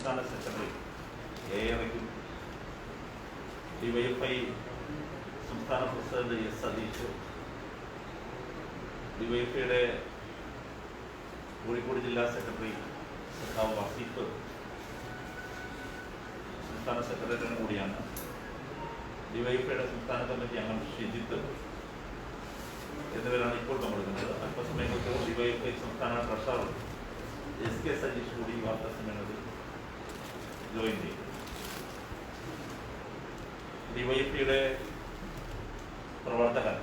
സംസ്ഥാന secretary AAYക്കും DYFI സംസ്ഥാന president S. Satheesh, DYFIയുടെ Kozhikode ജില്ലാ സെക്രട്ടറി സഖാവ് വസീഫ് സംസ്ഥാന സെക്രട്ടറിയും കൂടിയാണ്. DYFIയുടെ സംസ്ഥാന കമ്മിറ്റി അംഗം ഷിജിത്ത് എന്നിവരാണ് ഇപ്പോൾ പങ്കെടുക്കുന്നത്. അല്പസമയങ്ങൾക്ക് DYFI സംസ്ഥാന ട്രഷറർ SK സതീഷ് കൂടി വാർത്താ സമ്മേളനത്തിൽ ജോയിൻ ചെയ്യും. DYFIയുടെ പ്രവർത്തകർ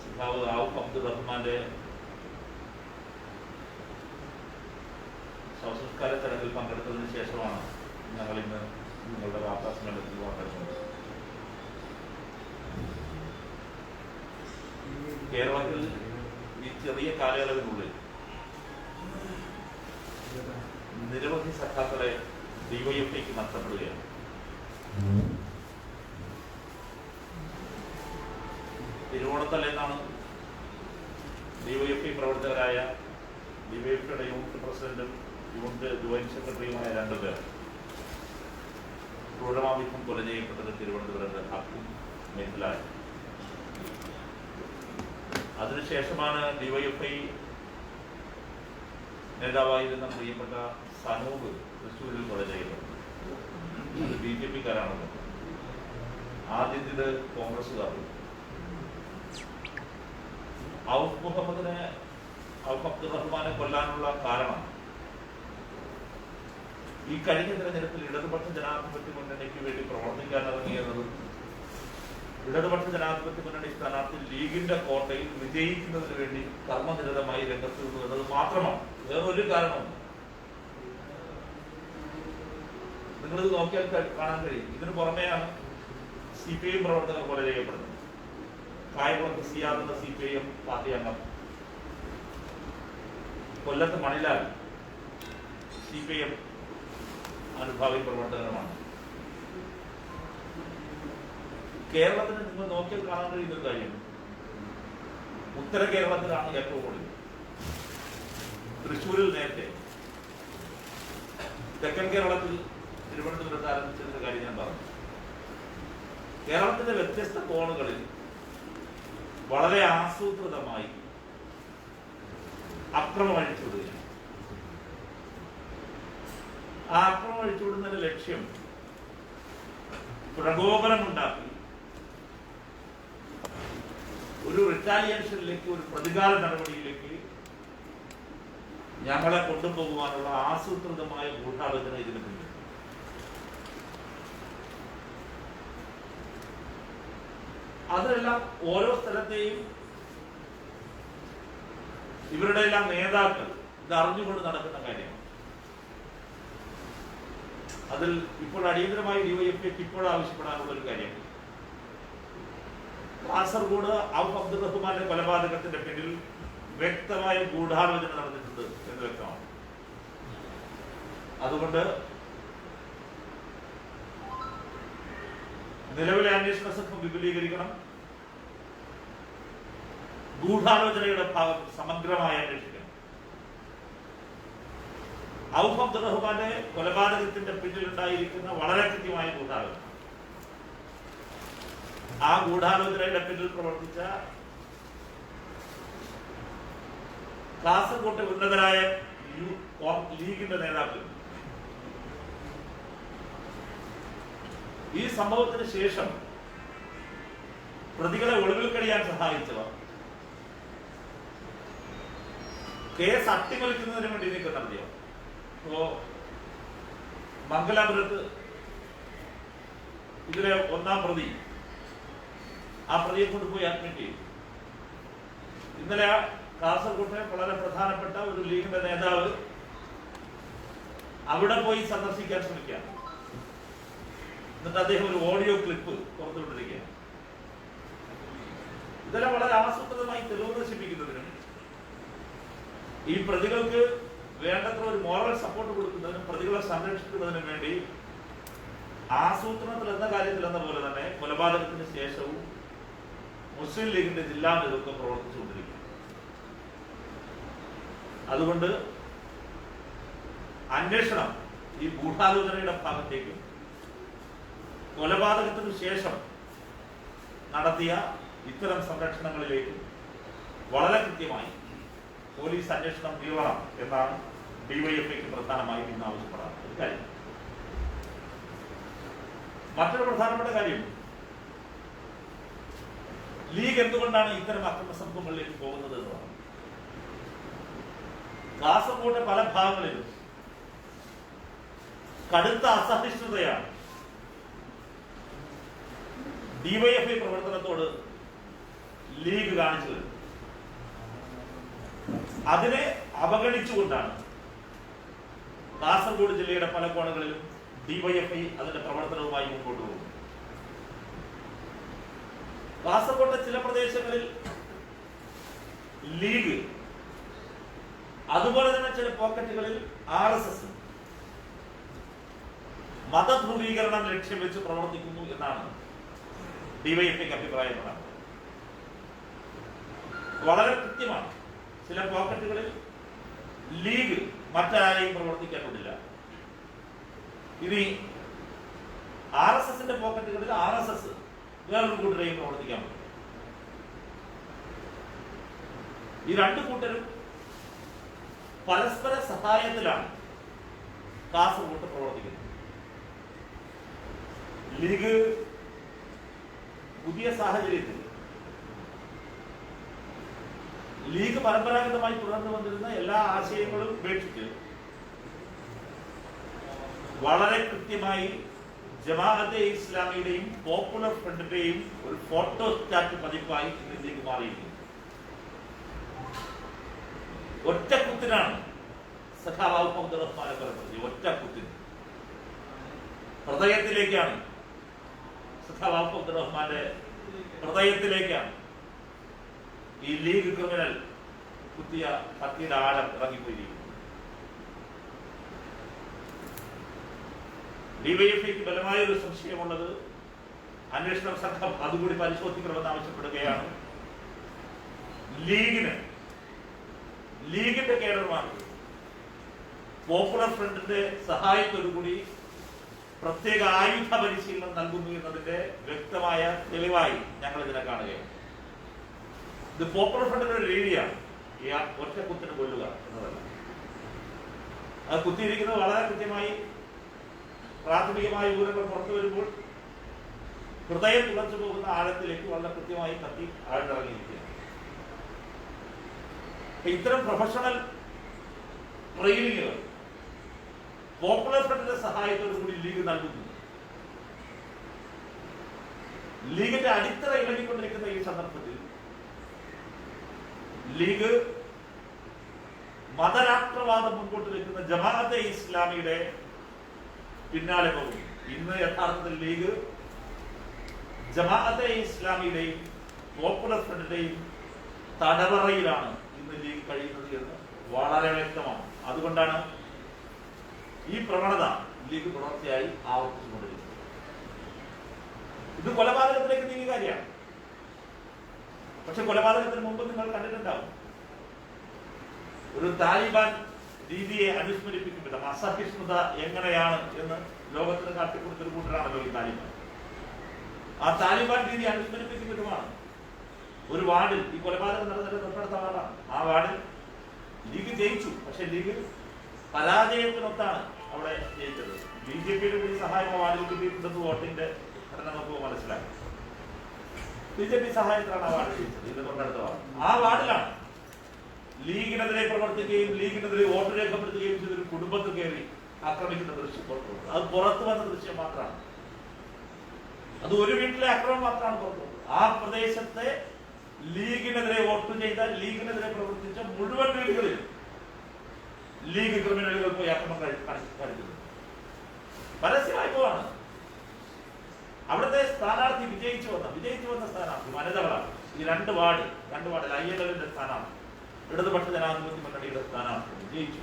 സഖാവ് ഔഫ് അബ്ദുൾ റഹ്മാന്റെ ശവസംസ്കാര ചടങ്ങിൽ പങ്കെടുത്തതിന് ശേഷമാണ് ഞങ്ങൾ ഇന്ന് നിങ്ങളുടെ വാർത്താ സമ്മേളനത്തിൽ പങ്കെടുക്കുന്നത്. കേരളത്തിൽ ഈ ചെറിയ കാലയളവിനുള്ളിൽ നിരവധി സഖാക്കളെ DYFIക്ക് നഷ്ടപ്പെടുകയാണ്. തിരുവോണത്തലേന്നാണ് DYFI പ്രവർത്തകരായ DYFIയുടെ യൂണിറ്റ് പ്രസിഡന്റും യൂണിറ്റ് ജോയിന്റ് സെക്രട്ടറിയുമായ 2 പേർ ക്രൂരമാവിധം കൊല ചെയ്യപ്പെട്ടത് തിരുവനന്തപുരത്ത് ഹക്കും മേഖലായി. അതിനുശേഷമാണ് DYFI നേതാവായിരുന്ന പ്രിയപ്പെട്ട സനൂപ് തൃശ്ശൂരിൽ കൊല ചെയ്യപ്പെട്ടത്. അത് BJP-ക്കാരാണ്. ആദ്യം ഇത് കോൺഗ്രസ്സുകാർ. ഔഫ് അബ്ദുൾ റഹ്മാനെ കൊല്ലാനുള്ള കാരണം ഈ കഴിഞ്ഞ തെരഞ്ഞെടുപ്പിൽ ഇടതുപക്ഷ ജനാധിപത്യ മുന്നണിക്ക് വേണ്ടി പ്രവർത്തിക്കാൻ ഇറങ്ങിയത് ഇടതുപക്ഷ ജനാധിപത്യ മുന്നണി സ്ഥാനാർത്ഥി ലീഗിന്റെ കോട്ടയിൽ വിജയിക്കുന്നതിന് വേണ്ടി കർമ്മനിരതമായി രംഗത്ത് നിന്നു എന്നത് മാത്രമാണ്. വേറൊരു കാരണവും നിങ്ങളിത് നോക്കിയാൽ കാണാൻ കഴിയും. ഇതിനു പുറമെയാണ് CPIM പ്രവർത്തകർ കൊല ചെയ്യപ്പെടുന്നത്. കായംകുളത്ത് സിയാദ് എന്ന CPIM പാർട്ടി അംഗം, കൊല്ലത്ത് മണിലാൽ CPIM അനുഭാവി പ്രവർത്തകരുമാണ്. കേരളത്തിന് നിങ്ങൾ നോക്കിയാൽ കാണാൻ കഴിയുന്ന കാര്യം ഉത്തര കേരളത്തിലാണ് ഏറ്റവും കൂടുതൽ. തൃശ്ശൂരിൽ നേരത്തെ, തെക്കൻ കേരളത്തിൽ തിരുവനന്തപുരത്ത് ആരംഭിച്ചതിന്റെ കാര്യം ഞാൻ പറഞ്ഞു. കേരളത്തിന്റെ വ്യത്യസ്ത കോണുകളിൽ വളരെ ആസൂത്രിതമായി അക്രമം അഴിച്ചുവിടുകയാണ്. ആ അക്രമം അഴിച്ചുവിടുന്നതിന്റെ ലക്ഷ്യം പ്രകോപനമുണ്ടാക്കി ഒരു റിറ്റാലിയേഷനിലേക്ക്, ഒരു പ്രതികാര നടപടിയിലേക്ക് ഞങ്ങളെ കൊണ്ടുപോകുവാനുള്ള ആസൂത്രിതമായ ഗൂഢാലോചന ഇതിന് പിന്നിൽ. അതെല്ലാം ഓരോ സ്ഥലത്തെയും ഇവരുടെ എല്ലാം നേതാക്കൾ ഇത് അറിഞ്ഞുകൊണ്ട് നടക്കുന്ന കാര്യമാണ്. അതിൽ ഇപ്പോൾ അടിയന്തരമായി DYFIക്ക് ഇപ്പോൾ ആവശ്യപ്പെടാനുള്ള ഒരു കാര്യം, കാസർഗോഡ് ഔഫ് അബ്ദുൾ റഹ്മാന്റെ കൊലപാതകത്തിന്റെ പിന്നിൽ വ്യക്തമായ ഗൂഢാലോചന നടന്നിട്ടുണ്ട് എന്ന് വ്യക്തമാണ്. അതുകൊണ്ട് നിലവിലെ അന്വേഷണ സംഘം വിപുലീകരിക്കണം. ഗൂഢാലോചനയുടെ ഭാഗം സമഗ്രമായി അന്വേഷിക്കണം. ഔഫ് അബ്ദുൾ റഹ്മാന്റെ കൊലപാതകത്തിന്റെ പിന്നിലുണ്ടായിരിക്കുന്ന വളരെ കൃത്യമായ ഗൂഢാലോചന, ആ ഗൂഢാലോചനയുടെ പിന്നിൽ പ്രവർത്തിച്ച കാസർകോട്ടെ ഉന്നതരായ ലീഗിന്റെ നേതാക്കൾ, ഈ സംഭവത്തിന് ശേഷം പ്രതികളെ ഒളിവിൽ കഴിയാൻ സഹായിച്ചവർ, കേസ് അട്ടിമറിക്കുന്നതിന് വേണ്ടി നീക്കം നടത്തിയോ. ഇപ്പോ മംഗലാപുരത്ത് ഇതിലെ 1-ാം പ്രതി, ആ പ്രതിയെ കൊണ്ടുപോയി അഡ്മിറ്റ് ചെയ്തു. ഇന്നലെ കാസർകോട്ടെ വളരെ പ്രധാനപ്പെട്ട ഒരു ലീഗിന്റെ നേതാവ് അവിടെ പോയി സന്ദർശിക്കാൻ ശ്രമിക്കുകയാണ്. എന്നിട്ട് അദ്ദേഹം ഒരു ഓഡിയോ ക്ലിപ്പ് പുറത്തുവിട്ടിരിക്കുകയാണ്. ഇതെല്ലാം വളരെ ആസൂത്രിതമായി തെളിവ് നശിപ്പിക്കുന്നതിനും ഈ പ്രതികൾക്ക് വേണ്ടത്ര ഒരു മോറൽ സപ്പോർട്ട് കൊടുക്കുന്നതിനും പ്രതികളെ സംരക്ഷിക്കുന്നതിനും വേണ്ടി ആസൂത്രണത്തിൽ എന്ന കാര്യത്തിൽ എന്ന പോലെ തന്നെ കൊലപാതകത്തിന് ശേഷവും മുസ്ലിം ലീഗിന്റെ ജില്ലാ നേതൃത്വം പ്രവർത്തിച്ചുകൊണ്ടിരിക്കും. അതുകൊണ്ട് അന്വേഷണം ഈ ഗൂഢാലോചനയുടെ ഭാഗത്തേക്കും കൊലപാതകത്തിനു ശേഷം നടത്തിയ ഇത്തരം സംരക്ഷണങ്ങളിലേക്കും വളരെ കൃത്യമായി പോലീസ് അന്വേഷണം നീളണം എന്നാണ് ഡിവൈഎഫ്ഐക്ക് പ്രധാനമായും ഇന്ന് ആവശ്യപ്പെടാറ് ഒരു കാര്യം. മറ്റൊരു പ്രധാനപ്പെട്ട കാര്യം, ലീഗ് എന്തുകൊണ്ടാണ് ഇത്തരം അക്രമ സംഭവങ്ങളിലേക്ക് പോകുന്നത് എന്നതാണ്. കാസർഗോഡ് പല ഭാഗങ്ങളിലും കടുത്ത അസഹിഷ്ണുതയാണ് ഡിവൈഎഫ്ഐ പ്രവർത്തനത്തോട് ലീഗ് കാണിച്ചത്. അതിനെ അവഗണിച്ചുകൊണ്ടാണ് കാസർഗോഡ് ജില്ലയുടെ പല കോണുകളിലും ഡിവൈഎഫ്ഐ അതിന്റെ പ്രവർത്തനവുമായി മുമ്പോട്ട് പോകുന്നു. കാസർഗോഡ് ചില പ്രദേശങ്ങളിൽ ലീഗ്, അതുപോലെ തന്നെ ചില പോക്കറ്റുകളിൽ RSS മതധ്രുവീകരണം ലക്ഷ്യം വെച്ച് പ്രവർത്തിക്കുന്നു എന്നാണ് ഡിവൈഎഫ്ഐക്ക് അഭിപ്രായപ്പെടാൻ. വളരെ കൃത്യമാണ്. ചില പോക്കറ്റുകളിൽ ലീഗ് മറ്റാരെയും പ്രവർത്തിക്കാൻ കൊണ്ടില്ല. ഇനി RSSന്റെ പോക്കറ്റുകളിൽ RSS വേറൊരു കൂട്ടരെയും പ്രവർത്തിക്കാൻ പറ്റും. ഈ രണ്ടു കൂട്ടരും പരസ്പര സഹായത്തിലാണ് കാസർഗോഡ് പ്രവർത്തിക്കുന്നത്. ലീഗ് പുതിയ സാഹചര്യത്തിൽ ലീഗ് പരമ്പരാഗതമായി തുടർന്നു വന്നിരുന്ന എല്ലാ ആശയങ്ങളും ഉപേക്ഷിച്ച് വളരെ കൃത്യമായി ജമാഅത്തെ ഇസ്ലാമിയുടെയും പോപ്പുലർ ഫ്രണ്ടിന്റെയും ഒരു ഫോട്ടോ സ്റ്റാറ്റ് പതിപ്പായി ലീഗ് മാറിയിരിക്കുന്നു. ഒറ്റക്കുത്തിനാണ് സഖാവ് മുഹമ്മദ് റഹ്മാനെ കൊലപ്പെടുത്തിയത്. ഒറ്റക്കുത്തിന് ഹൃദയത്തിലേക്കാണ്, സഖാവ് മുഹമ്മദ് റഹ്മാന്റെ ഹൃദയത്തിലേക്കാണ് ഈ ലീഗ് ക്രിമിനൽ കുത്തിയ കത്തിയുടെ ആഴം ഇറങ്ങിപ്പോയിരിക്കുന്നു. ഡിവൈഎഫ്ഐക്ക് ബലമായൊരു സംശയമുള്ളത്, അന്വേഷണ സംഘം അതുകൂടി പരിശോധിക്കണമെന്ന് ആവശ്യപ്പെടുകയാണ്. ലീഗിന്റെ കേഡർമാർക്ക് പോപ്പുലർ ഫ്രണ്ടിന്റെ സഹായത്തോടുകൂടി പ്രത്യേക ആയുധ പരിശീലനം നൽകുന്നു എന്നതിന്റെ വ്യക്തമായ തെളിവായി ഞങ്ങൾ ഇതിനെ കാണുകയാണ്. ഇത് പോപ്പുലർ ഫ്രണ്ടിന്റെ ഒരു രീതിയാണ് ഈ ഒറ്റ കുത്തിന് കൊല്ലുക എന്നതല്ല. അത് കുത്തിയിരിക്കുന്നത് വളരെ കൃത്യമായി പ്രാഥമികമായ വിവരങ്ങൾ പുറത്തു വരുമ്പോൾ ഹൃദയം തുളച്ചു പോകുന്ന ആഴത്തിലേക്ക് വളരെ കൃത്യമായി കത്തി ആഴ്ന്നിറങ്ങിയിരിക്കുകയാണ്. ഇത്തരം പ്രൊഫഷണൽ ട്രെയിനിങ്ങുകൾ പോപ്പുലർ ഫ്രണ്ടിന്റെ സഹായത്തോടു കൂടി ലീഗ് നൽകുന്നു. ലീഗിന്റെ അടിത്തറ ഇളകിക്കൊണ്ടിരിക്കുന്ന ഈ സന്ദർഭത്തിൽ ലീഗ് മതരാഷ്ട്രവാദം മുൻപോട്ട് വെക്കുന്ന ജമാഅത്തെ ഇസ്ലാമിയുടെ പിന്നാലെ പോകും. ഇന്ന് യഥാർത്ഥത്തിൽ ലീഗ് ജമാഅത്തെ ഇസ്ലാമിയുടെയും പോപ്പുലർ ഫ്രണ്ടിന്റെയും തടവറയിലാണ് ഇന്ന് ലീഗ് കഴിയുന്നത് എന്ന് വളരെ വ്യക്തമാണ്. അതുകൊണ്ടാണ് ഈ പ്രവണത ലീഗ് തുടർച്ചയായി ആവർത്തിച്ചുകൊണ്ടിരിക്കുന്നത്. ഇത് കൊലപാതകത്തിലേക്ക് നീങ്ങിയ കാര്യമാണ്. പക്ഷെ കൊലപാതകത്തിന് മുമ്പ് നിങ്ങൾ കണ്ടിട്ടുണ്ടാവും, ഒരു താലിബാൻ രീതിയെ അനുസ്മരിപ്പിക്കും വിധം അസഹിഷ്ണുത എങ്ങനെയാണ് എന്ന് ലോകത്തിന് കാട്ടിക്കൊടുത്തൊരു കൂട്ടരാണല്ലോ ഈ താലിബാൻ. ആ താലിബാൻ രീതി അനുസ്മരിപ്പിക്കും വിധമാണ് ഒരു വാർഡിൽ, ഈ കൊലപാതകം നടന്നിട്ട് തൊട്ടടുത്ത വാർഡാണ്, ആ വാർഡിൽ ലീഗ് ജയിച്ചു. പക്ഷെ ലീഗ് പരാജയത്തിനൊത്താണ് അവിടെ ജയിച്ചത്. BJPയുടെ കൂടി സഹായം വാർഡിൽ കിട്ടിയിട്ടുണ്ടെന്ന് വോട്ടിന്റെ ഘടന നമുക്ക് മനസ്സിലാക്കി. BJP സഹായത്തിലാണ് ആ വാർഡ് ജയിച്ചത്. ഇത് തൊട്ടടുത്ത വാർഡ്, ആ വാർഡിലാണ് ലീഗിനെതിരെ പ്രവർത്തിക്കുകയും ലീഗിനെതിരെ വോട്ട് രേഖപ്പെടുത്തുകയും ചെയ്തൊരു കുടുംബത്തിൽ കയറി ആക്രമിക്കുന്ന ദൃശ്യം പുറത്തു. അത് പുറത്തു വന്ന ദൃശ്യം മാത്രമാണ്. അത് ഒരു വീട്ടിലെ ആക്രമണം മാത്രമാണ് പുറത്തു. ആ പ്രദേശത്തെ ലീഗിനെതിരെ വോട്ട് ചെയ്ത, ലീഗിനെതിരെ പ്രവർത്തിച്ച മുഴുവൻ വീടുകളിൽ ലീഗ് ക്രിമിനലുകൾ പോയി ആക്രമണം കാണിക്കുന്നത് പരസ്യമായി പോവാണ്. അവിടുത്തെ സ്ഥാനാർത്ഥി വിജയിച്ചു വന്ന സ്ഥാനാർത്ഥി വനിതകളാണ്. ഈ രണ്ട് വാർഡിൽ ILLന്റെ സ്ഥാനാർത്ഥി, ഇടതുപക്ഷ ജനാധിപത്യ മുന്നണിയുടെ സ്ഥാനാർത്ഥി വിജയിച്ചു.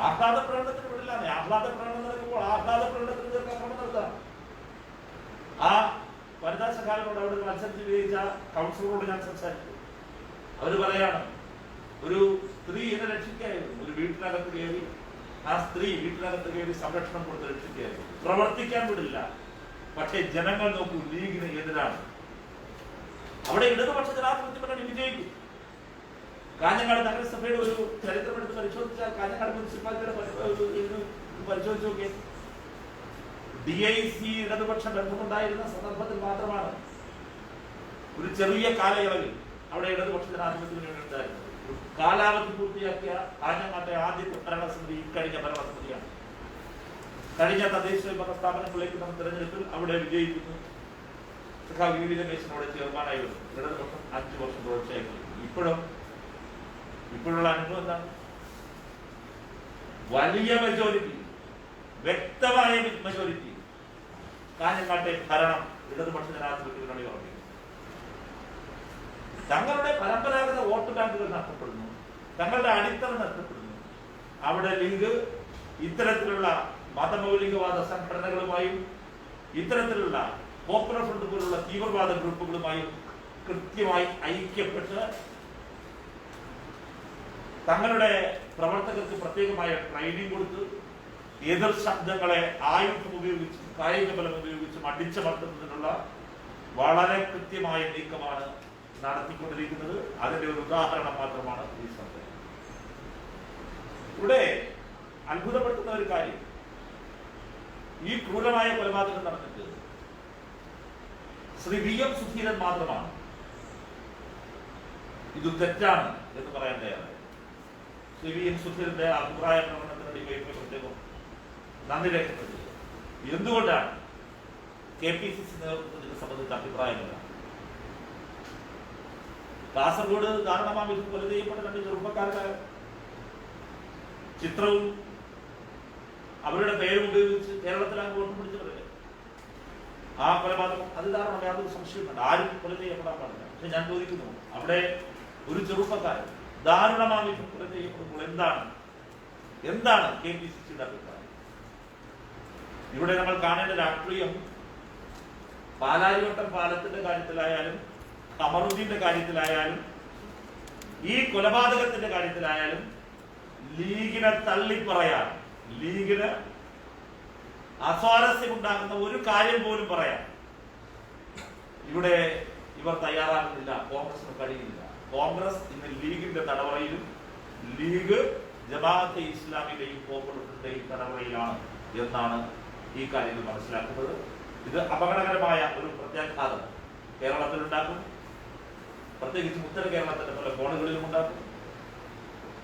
ആഹ്ലാദ പ്രകടനത്തിന് വിടില്ലാതെ, ആഹ്ലാദ പ്രകടനം നടക്കുമ്പോൾ ആഹ്ലാദ പ്രകടനത്തിന് ആക്രമണം നടത്താം. ആ വനിതാ സഖാവിനോട് അവിടെ മത്സരിച്ച് വിജയിച്ച കൗൺസിലറോട് ഞാൻ സംസാരിച്ചു. അവര് പറയാണ്, ഒരു സ്ത്രീ എന്നെ രക്ഷിക്കായിരുന്നു, ഒരു വീട്ടിനകത്ത് കയറി ആ സ്ത്രീ വീട്ടിനകത്ത് കയറി സംരക്ഷണം കൊടുത്ത് രക്ഷിക്കുകയായിരുന്നു. പ്രവർത്തിക്കാൻ വിടില്ല. പക്ഷേ ജനങ്ങൾ നോക്കൂ, ലീഗിന് എതിരാണ്. അവിടെ ഇടതുപക്ഷ ജനാധിപത്യ മുന്നണി വിജയിക്കും. കാഞ്ഞങ്ങാട് നഗരസഭയുടെ ഒരു ചരിത്രം എടുത്ത് പരിശോധിച്ചാൽ, കാഞ്ഞങ്ങാട് മുനിസിപ്പാലിറ്റിയുടെ പരിശോധിച്ച് നോക്കിയേ, DIC ഇടതുപക്ഷ ബന്ധമുണ്ടായിരുന്ന സന്ദർഭത്തിൽ മാത്രമാണ് ഒരു ചെറിയ കാലയളവിൽ അവിടെ ഇടതുപക്ഷ ജനാധിപത്യ മുന്നണി ഉണ്ടായിരുന്നത്. കാലാവധി പൂർത്തിയാക്കിയ കാഞ്ഞങ്ങാട്ടെ ആദ്യത്തെ ഭരണസമിതി ഇക്കഴിഞ്ഞ ഭരണസമിതിയാണ്. കഴിഞ്ഞ തദ്ദേശ സ്വയംഭരണ സ്ഥാപനങ്ങളിലേക്ക് നമ്മൾ തെരഞ്ഞെടുപ്പിൽ അവിടെ വിജയിക്കുന്നു. രമേശിനോട് ചെയർമാനായി വന്നു. ഇടതുപക്ഷം 5 വർഷം തുടർച്ചയായി. ഇപ്പോഴുള്ള അനുഭവം എന്താണ്? വലിയ മെജോറിറ്റി, വ്യക്തമായ മെജോറിറ്റി കാഞ്ഞങ്ങാട്ടെ ഭരണം ഇടതുപക്ഷ ജനാധിപത്യ മുന്നണി ഉറപ്പിക്കും. തങ്ങളുടെ പരമ്പരാഗത വോട്ട് ബാങ്കുകൾ നഷ്ടപ്പെടുന്നു, തങ്ങളുടെ അടിത്തറ നഷ്ടപ്പെടുന്നു. അവിടെ ലീഗ് ഇത്തരത്തിലുള്ള മതമൗലികവാദ സംഘടനകളുമായും ഇത്തരത്തിലുള്ള പോപ്പുലർ ഫ്രണ്ട് പോലുള്ള തീവ്രവാദ ഗ്രൂപ്പുകളുമായും കൃത്യമായി ഐക്യപ്പെട്ട് തങ്ങളുടെ പ്രവർത്തകർക്ക് പ്രത്യേകമായ ട്രെയിനിങ് കൊടുത്ത് എതിർ ശബ്ദങ്ങളെ ആയുധം ഉപയോഗിച്ചും കായിക ബലം ഉപയോഗിച്ചും അടിച്ചമർത്തുന്നതിനുള്ള വളരെ കൃത്യമായ നീക്കമാണ് നടത്തിക്കൊണ്ടിരിക്കുന്നത്. അതിന്റെ ഒരു ഉദാഹരണം മാത്രമാണ് ഈ സംഭവം. ഇവിടെ അത്ഭുതപ്പെടുത്തുന്ന ഒരു കാര്യം, ഈ ക്രൂരമായ കൊലപാതകം നടന്നിട്ട് ശ്രീ VM സുധീരൻ മാത്രമാണ് ഇത് തെറ്റാണ് എന്ന് പറയാൻ തയ്യാറായി. ശ്രീ VM സുധീരന്റെ അഭിപ്രായ പ്രകടനത്തിന് പ്രത്യേകം നന്ദി രേഖപ്പെടുത്തി. എന്തുകൊണ്ടാണ്? KPCC നേതൃത്വത്തിന് സംബന്ധിച്ച അഭിപ്രായമില്ല. കാസർഗോഡ് ദാരുണമായി കൊല ചെയ്യപ്പെട്ട 2 ചെറുപ്പക്കാരുടെ ചിത്രവും അവരുടെ പേരും ഉപയോഗിച്ച് കേരളത്തിലാണ് വോട്ട് പിടിച്ചവരല്ലേ. ആ കൊലപാതകം അത് ദാരുണം, യാതൊരു സംശയമുണ്ട്. ആരും കൊല ചെയ്യപ്പെടാൻ പാടില്ല. പക്ഷെ ഞാൻ ചോദിക്കുന്നു, അവിടെ ഒരു ചെറുപ്പക്കാരൻ ദാരുണമായി കൊല ചെയ്യപ്പെടുമ്പോൾ എന്താണ് KPCCയുടെ അഭിപ്രായം? ഇവിടെ നമ്മൾ കാണേണ്ട രാഷ്ട്രീയം പാലാരിവട്ടം പാലത്തിന്റെ കാര്യത്തിലായാലും കമറുദ്ദീന്റെ കാര്യത്തിലായാലും ഈ കൊലപാതകത്തിന്റെ കാര്യത്തിലായാലും ലീഗിനെ തള്ളിപ്പറയാൻ, ലീഗിന് അസ്വാരസ്യമുണ്ടാകുന്ന ഒരു കാര്യം പോലും പറയാൻ ഇവിടെ ഇവർ തയ്യാറാകുന്നില്ല. കോൺഗ്രസിന് കഴിയുന്നില്ല. കോൺഗ്രസ് ഇന്ന് ലീഗിന്റെ തടവറയിലും ലീഗ് ജമാഅത്തെ ഇസ്ലാമിയുടെയും പോപ്പുലർ ഫ്രണ്ടിന്റെയും തടവറയിലാണ് എന്നാണ് ഈ കാര്യത്തിൽ മനസ്സിലാക്കുന്നത്. ഇത് അപകടകരമായ ഒരു പ്രത്യാഘാതം കേരളത്തിലുണ്ടാക്കും. പ്രത്യേകിച്ച് ഉത്തര കേരളത്തിന്റെ പല കോണുകളിലും ഉണ്ടാക്കും.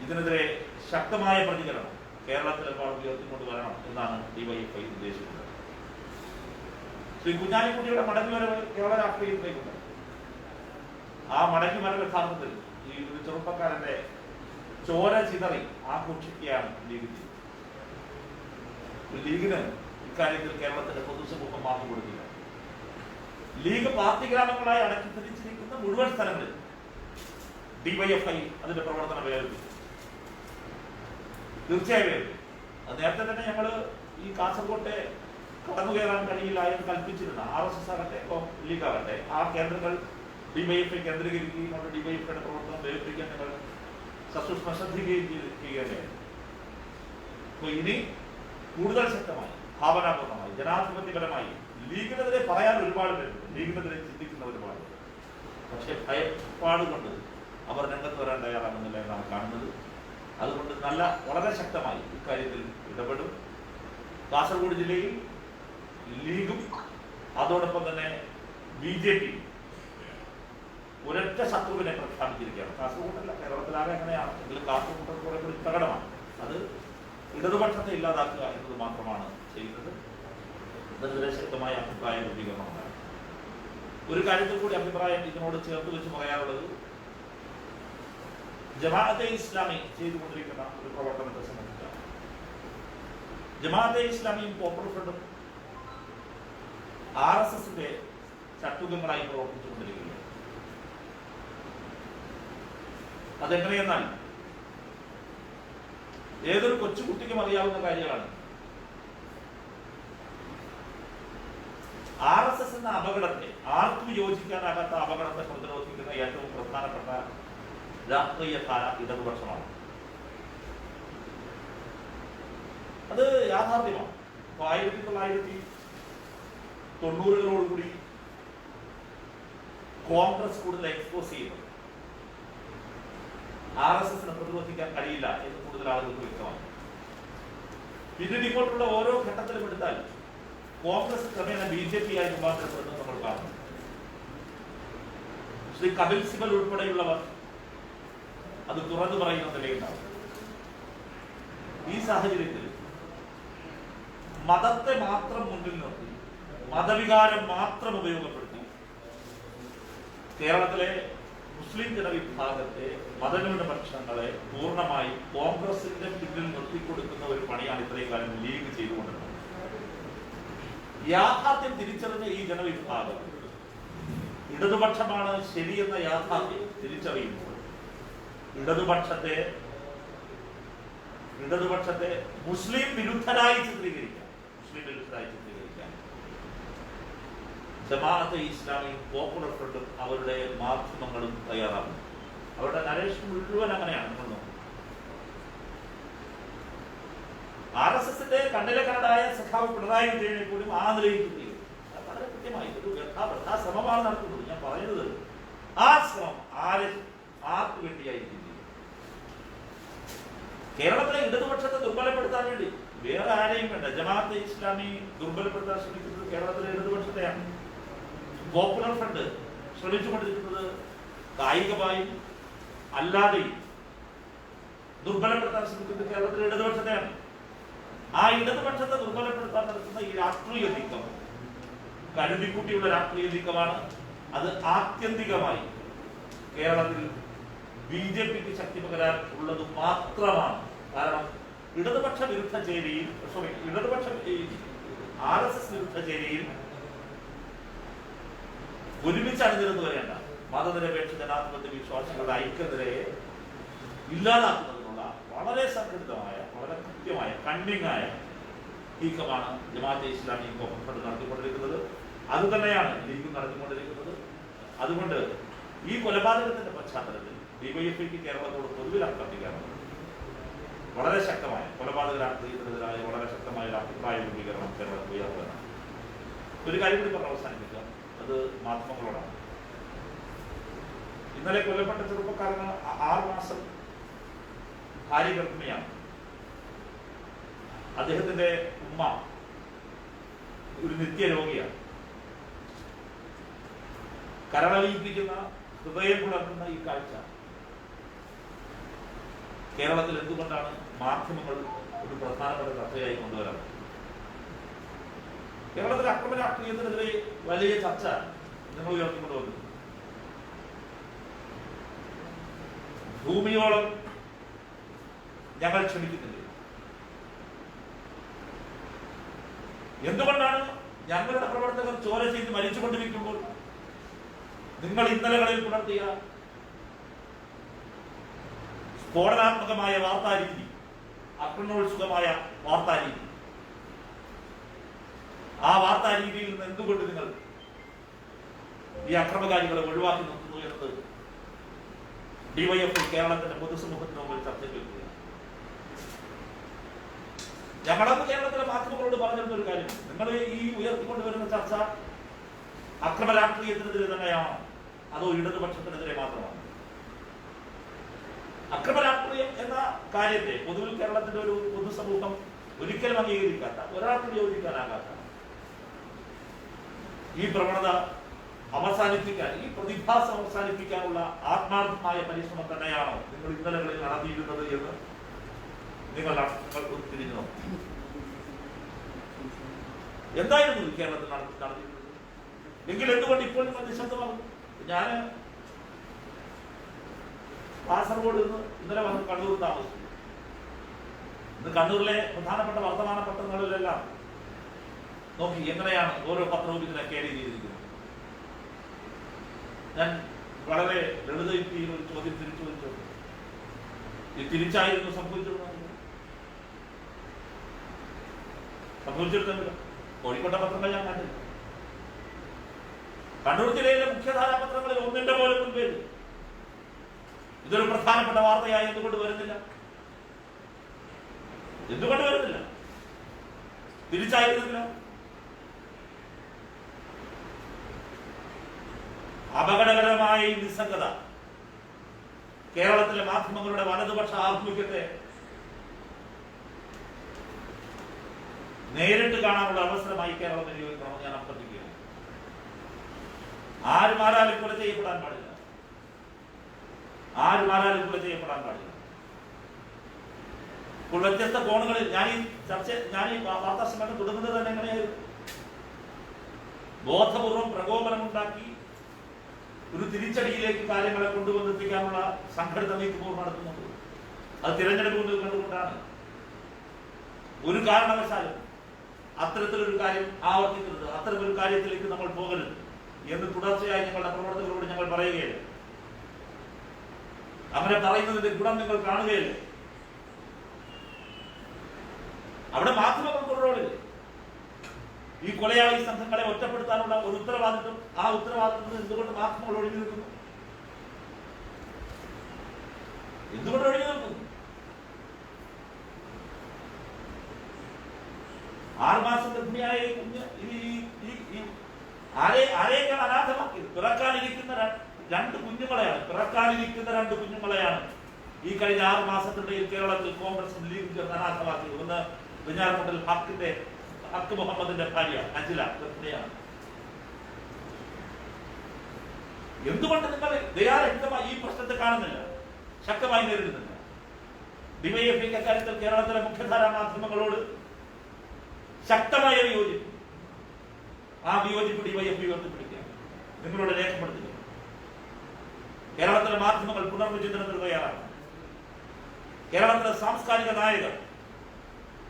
ഇതിനെതിരെ ശക്തമായ പ്രതികരണം കേരളത്തിലെമ്പാടും ഉയർത്തിക്കൊണ്ട് വരണം എന്നാണ് DYFI ഉദ്ദേശിക്കുന്നത്. ശ്രീ കുഞ്ഞാലിക്കുട്ടിയുടെ മടങ്ങിവരവ് കേരള രാഷ്ട്രീയത്തിലേക്കുണ്ട്. ആ മടങ്ങിവരവ് യഥാർത്ഥത്തിൽ ഈ ഒരു ചെറുപ്പക്കാരന്റെ ചോര ചിതറി ആഘോഷിക്കുകയാണ് ലീഗ്. ലീഗിന് ഇക്കാര്യത്തിൽ കേരളത്തിന്റെ പൊതുസമൂഹം മാർക്ക് കൊടുക്കില്ല. ലീഗ് പാർട്ടി ഗ്രാമങ്ങളായി അടക്കി തിരിച്ചിരിക്കുന്ന മുഴുവൻ സ്ഥലങ്ങളിൽ DYFI അതിന്റെ പ്രവർത്തനം വേർപിക്കും. തീർച്ചയായും അത് നേരത്തെ തന്നെ ഞങ്ങൾ ഈ കാസർകോട്ടെ കടന്നു കയറാൻ കഴിയില്ല എന്ന് കൽപ്പിച്ചിരുന്ന RSS ആകട്ടെ ലീഗ് ആകട്ടെ ആ കേന്ദ്രങ്ങൾ DYFI കേന്ദ്രീകരിക്കുകയും കൊണ്ട് DYFIയുടെ പ്രവർത്തനം വേർപിക്കാൻ ഞങ്ങൾ സസൂക്ഷ്മ ശ്രദ്ധിക്കുകയും ചെയ്യുകയായിരുന്നു. അപ്പൊ ഇനി കൂടുതൽ ശക്തമായി, ഭാവനാപൂർണമായി, ജനാധിപത്യപരമായി ലീഗിനെതിരെ പറയാൻ ഒരുപാട് പേരുണ്ട്, ലീഗിനെതിരെ ചിന്തിക്കുന്ന ഒരുപാട്. പക്ഷെ ഭയപ്പാട് കൊണ്ട് അവർ രംഗത്ത് വരാൻ തയ്യാറാകുന്നില്ല എന്നാണ് കാണുന്നത്. അതുകൊണ്ട് വളരെ ശക്തമായി ഇക്കാര്യത്തിൽ ഇടപെടും. കാസർഗോഡ് ജില്ലയിൽ ലീഗും അതോടൊപ്പം തന്നെ BJP ഒരൊറ്റ ശത്രുവിനെ പ്രഖ്യാപിച്ചിരിക്കുകയാണ്. കാസർഗോഡല്ല, കേരളത്തിലാകെ അങ്ങനെയാണ്. എങ്കിലും കാസർഗോഡ് കുറെ കൂടി പ്രകടമാണ്. അത് ഇടതുപക്ഷത്തെ ഇല്ലാതാക്കുക എന്നത് മാത്രമാണ് ചെയ്യുന്നത്. ഇതിനെതിരെ ശക്തമായ അഭിപ്രായ രൂപീകരണമുണ്ടായി. ഒരു കാര്യത്തിൽ കൂടി അഭിപ്രായം ഇതിനോട് ചേർത്ത് വെച്ച് പറയാനുള്ളത്, ജമാഅത്തെ ഇസ്ലാമി ചെയ്തുകൊണ്ടിരിക്കുന്ന ഒരു പ്രവർത്തനത്തെ സംബന്ധിച്ചാണ്. ജമാഅത്തെ ഇസ്ലാമിയും പോപ്പുലർ ഫ്രണ്ടും RSSന്റെ ചട്ടുകങ്ങളായി പ്രവർത്തിച്ചുകൊണ്ടിരിക്കുകയാണ്. അതെങ്ങനെയെന്നാൽ ഏതൊരു കൊച്ചുകുട്ടിക്കും അറിയാവുന്ന കാര്യങ്ങളാണ്. RSS എന്ന അപകടത്തെ, ആർക്കും യോജിക്കാനാകാത്ത അപകടത്തെ പ്രതിരോധിക്കുന്ന ഏറ്റവും പ്രധാനപ്പെട്ട രാഷ്ട്രീയ ധാര ഇടതുപക്ഷമാണ്. അത് യാഥാർത്ഥ്യമാണ്. 1990-കളോടുകൂടി കോൺഗ്രസ് കൂടുതൽ എക്സ്പോസ് ചെയ്യുന്നത് RSSനെ പ്രതിരോധിക്കാൻ കഴിയില്ല എന്ന് കൂടുതൽ ആളുകൾക്ക് വ്യക്തമാണ്. പിന്നീട് ഇങ്ങോട്ടുള്ള ഓരോ ഘട്ടത്തിലും എടുത്താൽ കോൺഗ്രസ് ക്രമേണ BJP ആയി രൂപാന്തരപ്പെടുന്നത് നമ്മൾ കാണുന്നു. ശ്രീ കപിൽ സിബൽ ഉൾപ്പെടെയുള്ളവർ അത് തുറന്നു പറയുന്ന നിലയുണ്ടാവും. ഈ സാഹചര്യത്തിൽ മതത്തെ മാത്രം മുന്നിൽ നിർത്തി, മതവികാരം മാത്രം ഉപയോഗപ്പെടുത്തി കേരളത്തിലെ മുസ്ലിം ജനവിഭാഗത്തെ, മതന്യൂനപക്ഷങ്ങളെ പൂർണ്ണമായി കോൺഗ്രസിന്റെ പിന്നിൽ നിർത്തിക്കൊടുക്കുന്ന ഒരു പണിയാണ് ഇത്രയും കാലം ലീഗ് ചെയ്തുകൊണ്ടിരുന്നത്. യാഥാർത്ഥ്യം തിരിച്ചറിഞ്ഞ ഈ ജനവിഭാഗം ഇടതുപക്ഷമാണ് ശരിയെന്ന യാഥാർത്ഥ്യം തിരിച്ചറിയുമ്പോൾ ഇടതുപക്ഷത്തെ മുസ്ലിം വിരുദ്ധരായി ചിത്രീകരിക്കാൻ ജമാഅത്തെ ഇസ്ലാമി, പോപ്പുലർ ഫ്രണ്ടും അവരുടെ മാധ്യമങ്ങളും തയ്യാറാകും. അവരുടെ നരേഷൻ മുഴുവൻ അങ്ങനെയാണ്. നിങ്ങൾ നോക്കും, RSSന്റെ കണ്ണിലെ കരടായ സഖാവ് പിണറായി വിജയനെ പോലും ആ നിലയിൽ വളരെ കൃത്യമായി ഒരു ശ്രമമാണ് നടത്തുന്നത്. ഞാൻ പറയുന്നത് ആ ശ്രമം ആർക്ക് വേണ്ടിയായിരിക്കും? കേരളത്തിലെ ഇടതുപക്ഷത്തെ ദുർബലപ്പെടുത്താൻ വേണ്ടി വേറെ ആരെയും വേണ്ട. ജമാഅത്തെ ഇസ്ലാമി ദുർബലപ്പെടുത്താൻ ശ്രമിക്കുന്നത് കേരളത്തിലെ ഇടതുപക്ഷത്തെയാണ്. പോപ്പുലർ ഫ്രണ്ട് ശ്രമിച്ചുകൊണ്ടിരിക്കുന്നത് കായികമായും അല്ലാതെയും ദുർബലപ്പെടുത്താൻ ശ്രമിക്കുന്നത് കേരളത്തിലെ ഇടതുപക്ഷത്തെയാണ്. ആ ഇടതുപക്ഷത്തെ ദുർബലപ്പെടുത്താൻ നടത്തുന്ന ഈ രാഷ്ട്രീയ നീക്കം കരുതിക്കുട്ടിയുള്ള രാഷ്ട്രീയ നീക്കമാണ്. അത് ആത്യന്തികമായി കേരളത്തിൽ BJPക്ക് ശക്തി പകരാൻ ഉള്ളത് മാത്രമാണ്. കാരണം ഇടതുപക്ഷ വിരുദ്ധ ചേരിയിൽ RSS വിരുദ്ധ ചേരിയിൽ ഒരുമിച്ച് അണിനിരന്നു വരേണ്ട മതനിരപേക്ഷ ജനാധിപത്യ വിശ്വാസികളുടെ ഐക്യനിരയെ ഇല്ലാതാക്കുന്നതിനുള്ള വളരെ സംഘടിതമായ, വളരെ കൃത്യമായ, കണ്ണിങ്ങായ നീക്കമാണ് ജമാഅത്തെ ഇസ്ലാമി നടത്തിക്കൊണ്ടിരിക്കുന്നത്. അത് തന്നെയാണ് ലീഗും നടത്തിക്കൊണ്ടിരിക്കുന്നത്. അതുകൊണ്ട് ഈ കൊലപാതകത്തിന്റെ പശ്ചാത്തലത്തിൽ DYFIക്ക് കേരളത്തോട് പൊതുവിൽ അഭ്യർത്ഥിക്കാറുണ്ട്. വളരെ ശക്തമായ കൊലപാതക രാഷ്ട്രീയത്തിനെതിരായ വളരെ ശക്തമായ ഒരു അഭിപ്രായ രൂപീകരണം കേരളത്തിൽ ഉയർത്തുകയാണ്. ഒരു കാര്യം കൂടി പറഞ്ഞ് അവസാനിപ്പിക്കുക, അത് മാധ്യമങ്ങളോടാണ്. ഇന്നലെ കൊല്ലപ്പെട്ട ചെറുപ്പക്കാരന് 6 മാസം ഭാര്യ ഗർഭിണിയാണ്. അദ്ദേഹത്തിന്റെ ഉമ്മ ഒരു നിത്യരോഗിയാണ്. കരളലിയിപ്പിക്കുന്ന, ഹൃദയം പുലർത്തുന്ന ഈ കാഴ്ച കേരളത്തിൽ എന്തുകൊണ്ടാണ് മാധ്യമങ്ങൾ ഒരു പ്രധാനപ്പെട്ട ചർച്ചയായി കൊണ്ടുവരാറ്? കേരളത്തിലെ അക്രമ രാഷ്ട്രീയത്തിനെതിരെ വലിയ ചർച്ച നിങ്ങൾ ഉയർത്തിക്കൊണ്ടുവന്നു. ഭൂമിയോളം ഞങ്ങൾ ക്ഷമിക്കുന്നില്ല. എന്തുകൊണ്ടാണ് ഞങ്ങളുടെ പ്രവർത്തകർ ചോര ചെയ്ത് മരിച്ചുകൊണ്ടിരിക്കുമ്പോൾ നിങ്ങൾ ഇന്നലകളിൽ പുലർത്തിയ സ്ഫോടനാത്മകമായ വാർത്താരീതി, ആക്രമണോത്സുകമായ വാർത്താരീതി, ആ വാർത്താരീതിയിൽ നിന്ന് എന്തുകൊണ്ട് നിങ്ങൾ ഈ അക്രമകാരികളെ ഒഴിവാക്കി നിർത്തുന്നു എന്നത് DYFI കേരളത്തിന്റെ പൊതുസമൂഹത്തിന് മുമ്പിൽ ചർച്ചയ്ക്ക് വെക്കുകയാണ്. ഞങ്ങളന്ന് കേരളത്തിലെ മാധ്യമങ്ങളോട് പറഞ്ഞിരുന്ന ഒരു കാര്യം, നിങ്ങൾ ഈ ഉയർത്തിക്കൊണ്ടുവരുന്ന ചർച്ച അക്രമ രാഷ്ട്രീയത്തിനെതിരെ തന്നെയാണോ അതോ ഇടതുപക്ഷത്തിനെതിരെ മാത്രമാണ്? അക്രമ രാഷ്ട്രീയം എന്ന കാര്യത്തെ പൊതുവിൽ കേരളത്തിന്റെ ഒരു പൊതുസമൂഹം ഒരിക്കലും അംഗീകരിക്കാത്ത, ഒരാൾക്കും യോജിക്കാനാകാത്ത ഈ പ്രവണത അവസാനിപ്പിക്കാൻ, ഈ പ്രതിഭാസം അവസാനിപ്പിക്കാനുള്ള ആത്മാർത്ഥമായ പരിശ്രമം തന്നെയാണോ നിങ്ങൾ ഇന്നലകളിൽ നടത്തിയിരുന്നത് എന്ന് നിങ്ങൾ തിരിഞ്ഞു നോക്കും. എന്തായിരുന്നു കേരളത്തിൽ നടത്തിയിരുന്നത് എങ്കിൽ എന്തുകൊണ്ട് ഇപ്പോൾ നിങ്ങൾ നിശബ്ദമാകും? ഞാൻ കാസർഗോഡ് നിന്ന് ഇന്നലെ വന്ന് കണ്ണൂർ താമസിച്ചു. ഇന്ന് കണ്ണൂരിലെ പ്രധാനപ്പെട്ട വർത്തമാന പത്രങ്ങളിലെല്ലാം നോക്കി എങ്ങനെയാണ് ഓരോ പത്രവും ഇതിനെ ക്യാരി ചെയ്തിരിക്കുന്നത്. ഞാൻ വളരെ ലളിതയുക്തിയിൽ ഒരു ചോദ്യം തിരിച്ചു ചോദിച്ചു. ഈ തിരിച്ചായിരുന്നു സംഭവിച്ചിരുന്നില്ല. കോഴിക്കോട്ടെ പത്രങ്ങൾ ഞാൻ കണ്ടില്ല. കണ്ണൂർ ജില്ലയിലെ മുഖ്യധാരാ പത്രങ്ങളിൽ ഒന്നിന്റെ പോലും മുൻപേ ഇതൊരു പ്രധാനപ്പെട്ട വാർത്തയായി എന്തുകൊണ്ട് വരുന്നില്ല? തിരിച്ചായിരുന്നെങ്കിലോ? അപകടകരമായ ഈ നിസ്സംഗത കേരളത്തിലെ മാധ്യമങ്ങളുടെ വലതുപക്ഷ ആഭിമുഖ്യത്തെ നേരിട്ട് കാണാനുള്ള അവസരമായി കേരളം വിനിയോഗിക്കണമെന്ന് ഞാൻ അഭ്യർത്ഥിക്കുകയാണ്. ആരും ആരാലും കൊല ചെയ്യപ്പെടാൻ പാടില്ല. ആരും ആരാലും കൊല ചെയ്യപ്പെടാൻ പാടില്ല. ഇപ്പോൾ വ്യത്യസ്ത കോണുകളിൽ ഞാൻ ഈ വാർത്താ സമ്മേളനം തുടങ്ങുന്നത് തന്നെ എങ്ങനെയായിരുന്നു? ബോധപൂർവം പ്രകോപനമുണ്ടാക്കി ഒരു തിരിച്ചടിയിലേക്ക് കാര്യങ്ങളെ കൊണ്ടുവന്നെത്തിക്കാനുള്ള സംഘടിത നീക്കപൂർവ്വം നടത്തുന്നത്. അത് തിരഞ്ഞെടുപ്പ് കണ്ടുകൊണ്ടാണ്. ഒരു കാരണവശാലും അത്തരത്തിലൊരു കാര്യം ആവർത്തിക്കരുത്, അത്തരമൊരു കാര്യത്തിലേക്ക് നമ്മൾ പോകരുത് എന്ന് തുടർച്ചയായി ഞങ്ങളുടെ പ്രവർത്തകരോട് ഞങ്ങൾ പറയുകയില്ല. അങ്ങനെ പറയുന്നതിന്റെ ഗുണം നിങ്ങൾ കാണുകയില്ലേ? അവിടെ മാധ്യമങ്ങൾക്ക് റോളില്ലേ? ഈ കൊലയാളി സംഘങ്ങളെ ഒറ്റപ്പെടുത്താനുള്ള ഒരു ഉത്തരവാദിത്വം, ആ ഉത്തരവാദിത്വത്തിൽ എന്തുകൊണ്ട് മാധ്യമങ്ങൾ ഒഴിഞ്ഞു നിൽക്കുന്നു? എന്തുകൊണ്ട് ഒഴിഞ്ഞു നിൽക്കുന്നു? 6 മാസം ഗർഭിണിയായ കുഞ്ഞ് ആരെയൊക്കെയാണ് അനാഥമാക്കിയത്? പിറക്കാനിരിക്കുന്ന 2 കുഞ്ഞുങ്ങളെയാണ് ഈ കഴിഞ്ഞ 6 മാസത്തിനിടയിൽ കേരളത്തിൽ കോൺഗ്രസും ലീഗും ചേർന്ന് അനാഥമാക്കിയത്. ഒന്ന് വെഞ്ഞാറമൂട്ടിൽ ഹക്ക് മുഹമ്മദിന്റെ ഭാര്യ അജില ഗർഭിണിയാണ്. എന്തുകൊണ്ട് നിങ്ങൾ ദയാരഹിതമായി ഈ പ്രശ്നത്തെ കാണുന്നില്ല, ശക്തമായി നേരിടുന്നില്ല? ഡിവൈഎഫ്ഐക്ക് അക്കാര്യത്തിൽ കേരളത്തിലെ മുഖ്യധാരാ മാധ്യമങ്ങളോട് ശക്തമായ വിയോജിപ്പ്, ആ വിയോജിപ്പ് ഡിവൈഎഫ്ഐ ഉയർത്തിപ്പിടിക്കുക, നിങ്ങളോട് രേഖപ്പെടുത്തുക. കേരളത്തിലെ മാധ്യമങ്ങൾ പുനർവിചിന്തനത്തിന് തയ്യാറാണ്. കേരളത്തിലെ സാംസ്കാരിക നായകർ,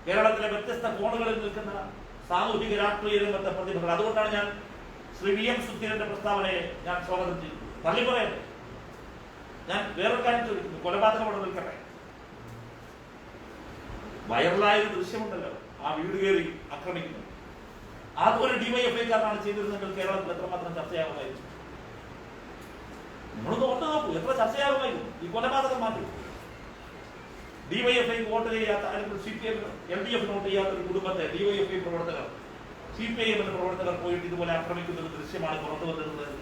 കേരളത്തിലെ വ്യത്യസ്ത കോണുകളിൽ നിൽക്കുന്ന സാമൂഹിക രാഷ്ട്രീയ രംഗത്തെ പ്രതിഭകൾ, അതുകൊണ്ടാണ് ഞാൻ ശ്രീ VM സുധീരന്റെ പ്രസ്താവനയെ ഞാൻ സ്വാഗതം ചെയ്തു. തള്ളിപ്പറയട്ടെ. ഞാൻ വേറൊരു കാര്യം ചോദിക്കുന്നു, കൊലപാതകം അവിടെ നിൽക്കട്ടെ. വൈറലായ ഒരു ദൃശ്യമുണ്ടല്ലോ, ആ വീട് കയറി ആക്രമിക്കുന്നു. അതൊരു ഡിവൈഎഫ്ഐക്കാരനാണ് ചെയ്തിരുന്നെങ്കിൽ കേരളത്തിൽ എത്രമാത്രം ചർച്ചയാകുമായിരുന്നു? നമ്മളൊന്ന് ഓർത്ത് നോക്കൂ, എത്ര ചർച്ചയാകുമായിരുന്നു ഈ കൊലപാതകം മാറ്റി. ഡിവൈഎഫ്ഐ വോട്ട് ചെയ്യാത്ത, അല്ലെങ്കിൽ CPM LDF വോട്ട് ചെയ്യാത്ത ഒരു കുടുംബത്തെ ഡിവൈഎഫ്ഐ പ്രവർത്തകർ, CPIM പ്രവർത്തകർ പോയിട്ട് ഇതുപോലെ ആക്രമിക്കുന്ന ഒരു ദൃശ്യമാണ് പുറത്തു വന്നിരുന്നത്.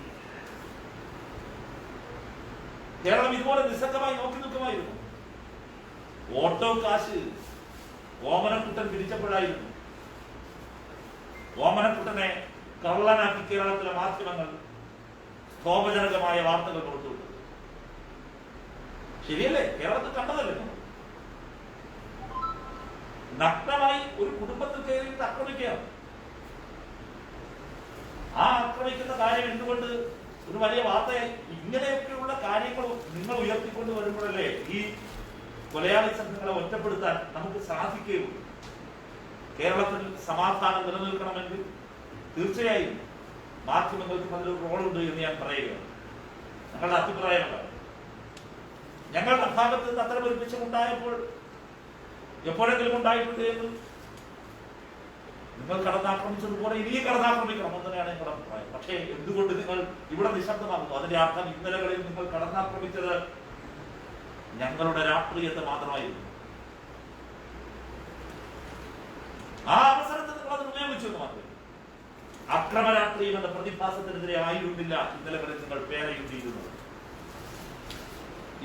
കേരളം ഇതുപോലെ നിസ്സംഗമായി നോക്കി നിൽക്കുമായിരുന്നു. ഓട്ടോ കാശ് ഓമനക്കുട്ടൻ പിരിച്ചപ്പോഴായിരുന്നു ഓമനക്കുട്ടനെ കള്ളനാക്കി കേരളത്തിലെ മാധ്യമങ്ങൾ ക്ഷോഭജനകമായ വാർത്തകൾ പുറത്തുവിട്ടത്. ശരിയല്ലേ? കേരളത്തിൽ കണ്ടതല്ലേ? നഗ്നമായി ഒരു കുടുംബത്തിൽ കയറിയിട്ട് ആക്രമിക്കുകയാണ്. ആ ആക്രമിക്കുന്ന കാര്യം എന്തുകൊണ്ട് ഒരു വലിയ വാർത്തയായി? ഇങ്ങനെയൊക്കെയുള്ള കാര്യങ്ങൾ നിങ്ങൾ ഉയർത്തിക്കൊണ്ട് വരുമ്പോഴല്ലേ ഈ കൊലയാളി സംഘങ്ങളെ ഒറ്റപ്പെടുത്താൻ നമുക്ക് സാധിക്കുകയുള്ളൂ. കേരളത്തിൽ സമാധാനം നിലനിൽക്കണമെങ്കിൽ തീർച്ചയായും മാധ്യമങ്ങൾക്ക് അതിലൊരു റോളുണ്ട് എന്ന് ഞാൻ പറയുകയാണ്. ഞങ്ങളുടെ അഭിപ്രായമാണ്. ഞങ്ങളുടെ ഭാഗത്ത് നിന്ന് അത്തരം ഒരു വിഷയമുണ്ടായപ്പോൾ എപ്പോഴെങ്കിലും ഉണ്ടായിട്ടുണ്ട് എന്ന് നിങ്ങൾ കടന്നാക്രമിച്ചതുപോലെ ഇനിയും കടന്നാക്രമിക്കണം എന്ന് തന്നെയാണ് ഞങ്ങളുടെ അഭിപ്രായം. പക്ഷേ എന്തുകൊണ്ട് നിങ്ങൾ ഇവിടെ നിശബ്ദമാകുന്നു? അതിന്റെ അർത്ഥം ഇന്നലകളിൽ നിങ്ങൾ കടന്നാക്രമിച്ചത് ഞങ്ങളുടെ രാഷ്ട്രീയത്തെ മാത്രമായിരുന്നു. ആ അവസരത്തിൽ നിങ്ങൾ അത് ഉപയോഗിച്ചു എന്ന് മാത്രമേ. അക്രമ രാഷ്ട്രീയം എന്ന പ്രതിഭാസത്തിനെതിരെ ആയിരുന്നില്ല ഇന്നലകളിൽ നിങ്ങൾ പേരയും ചെയ്യുന്നത്.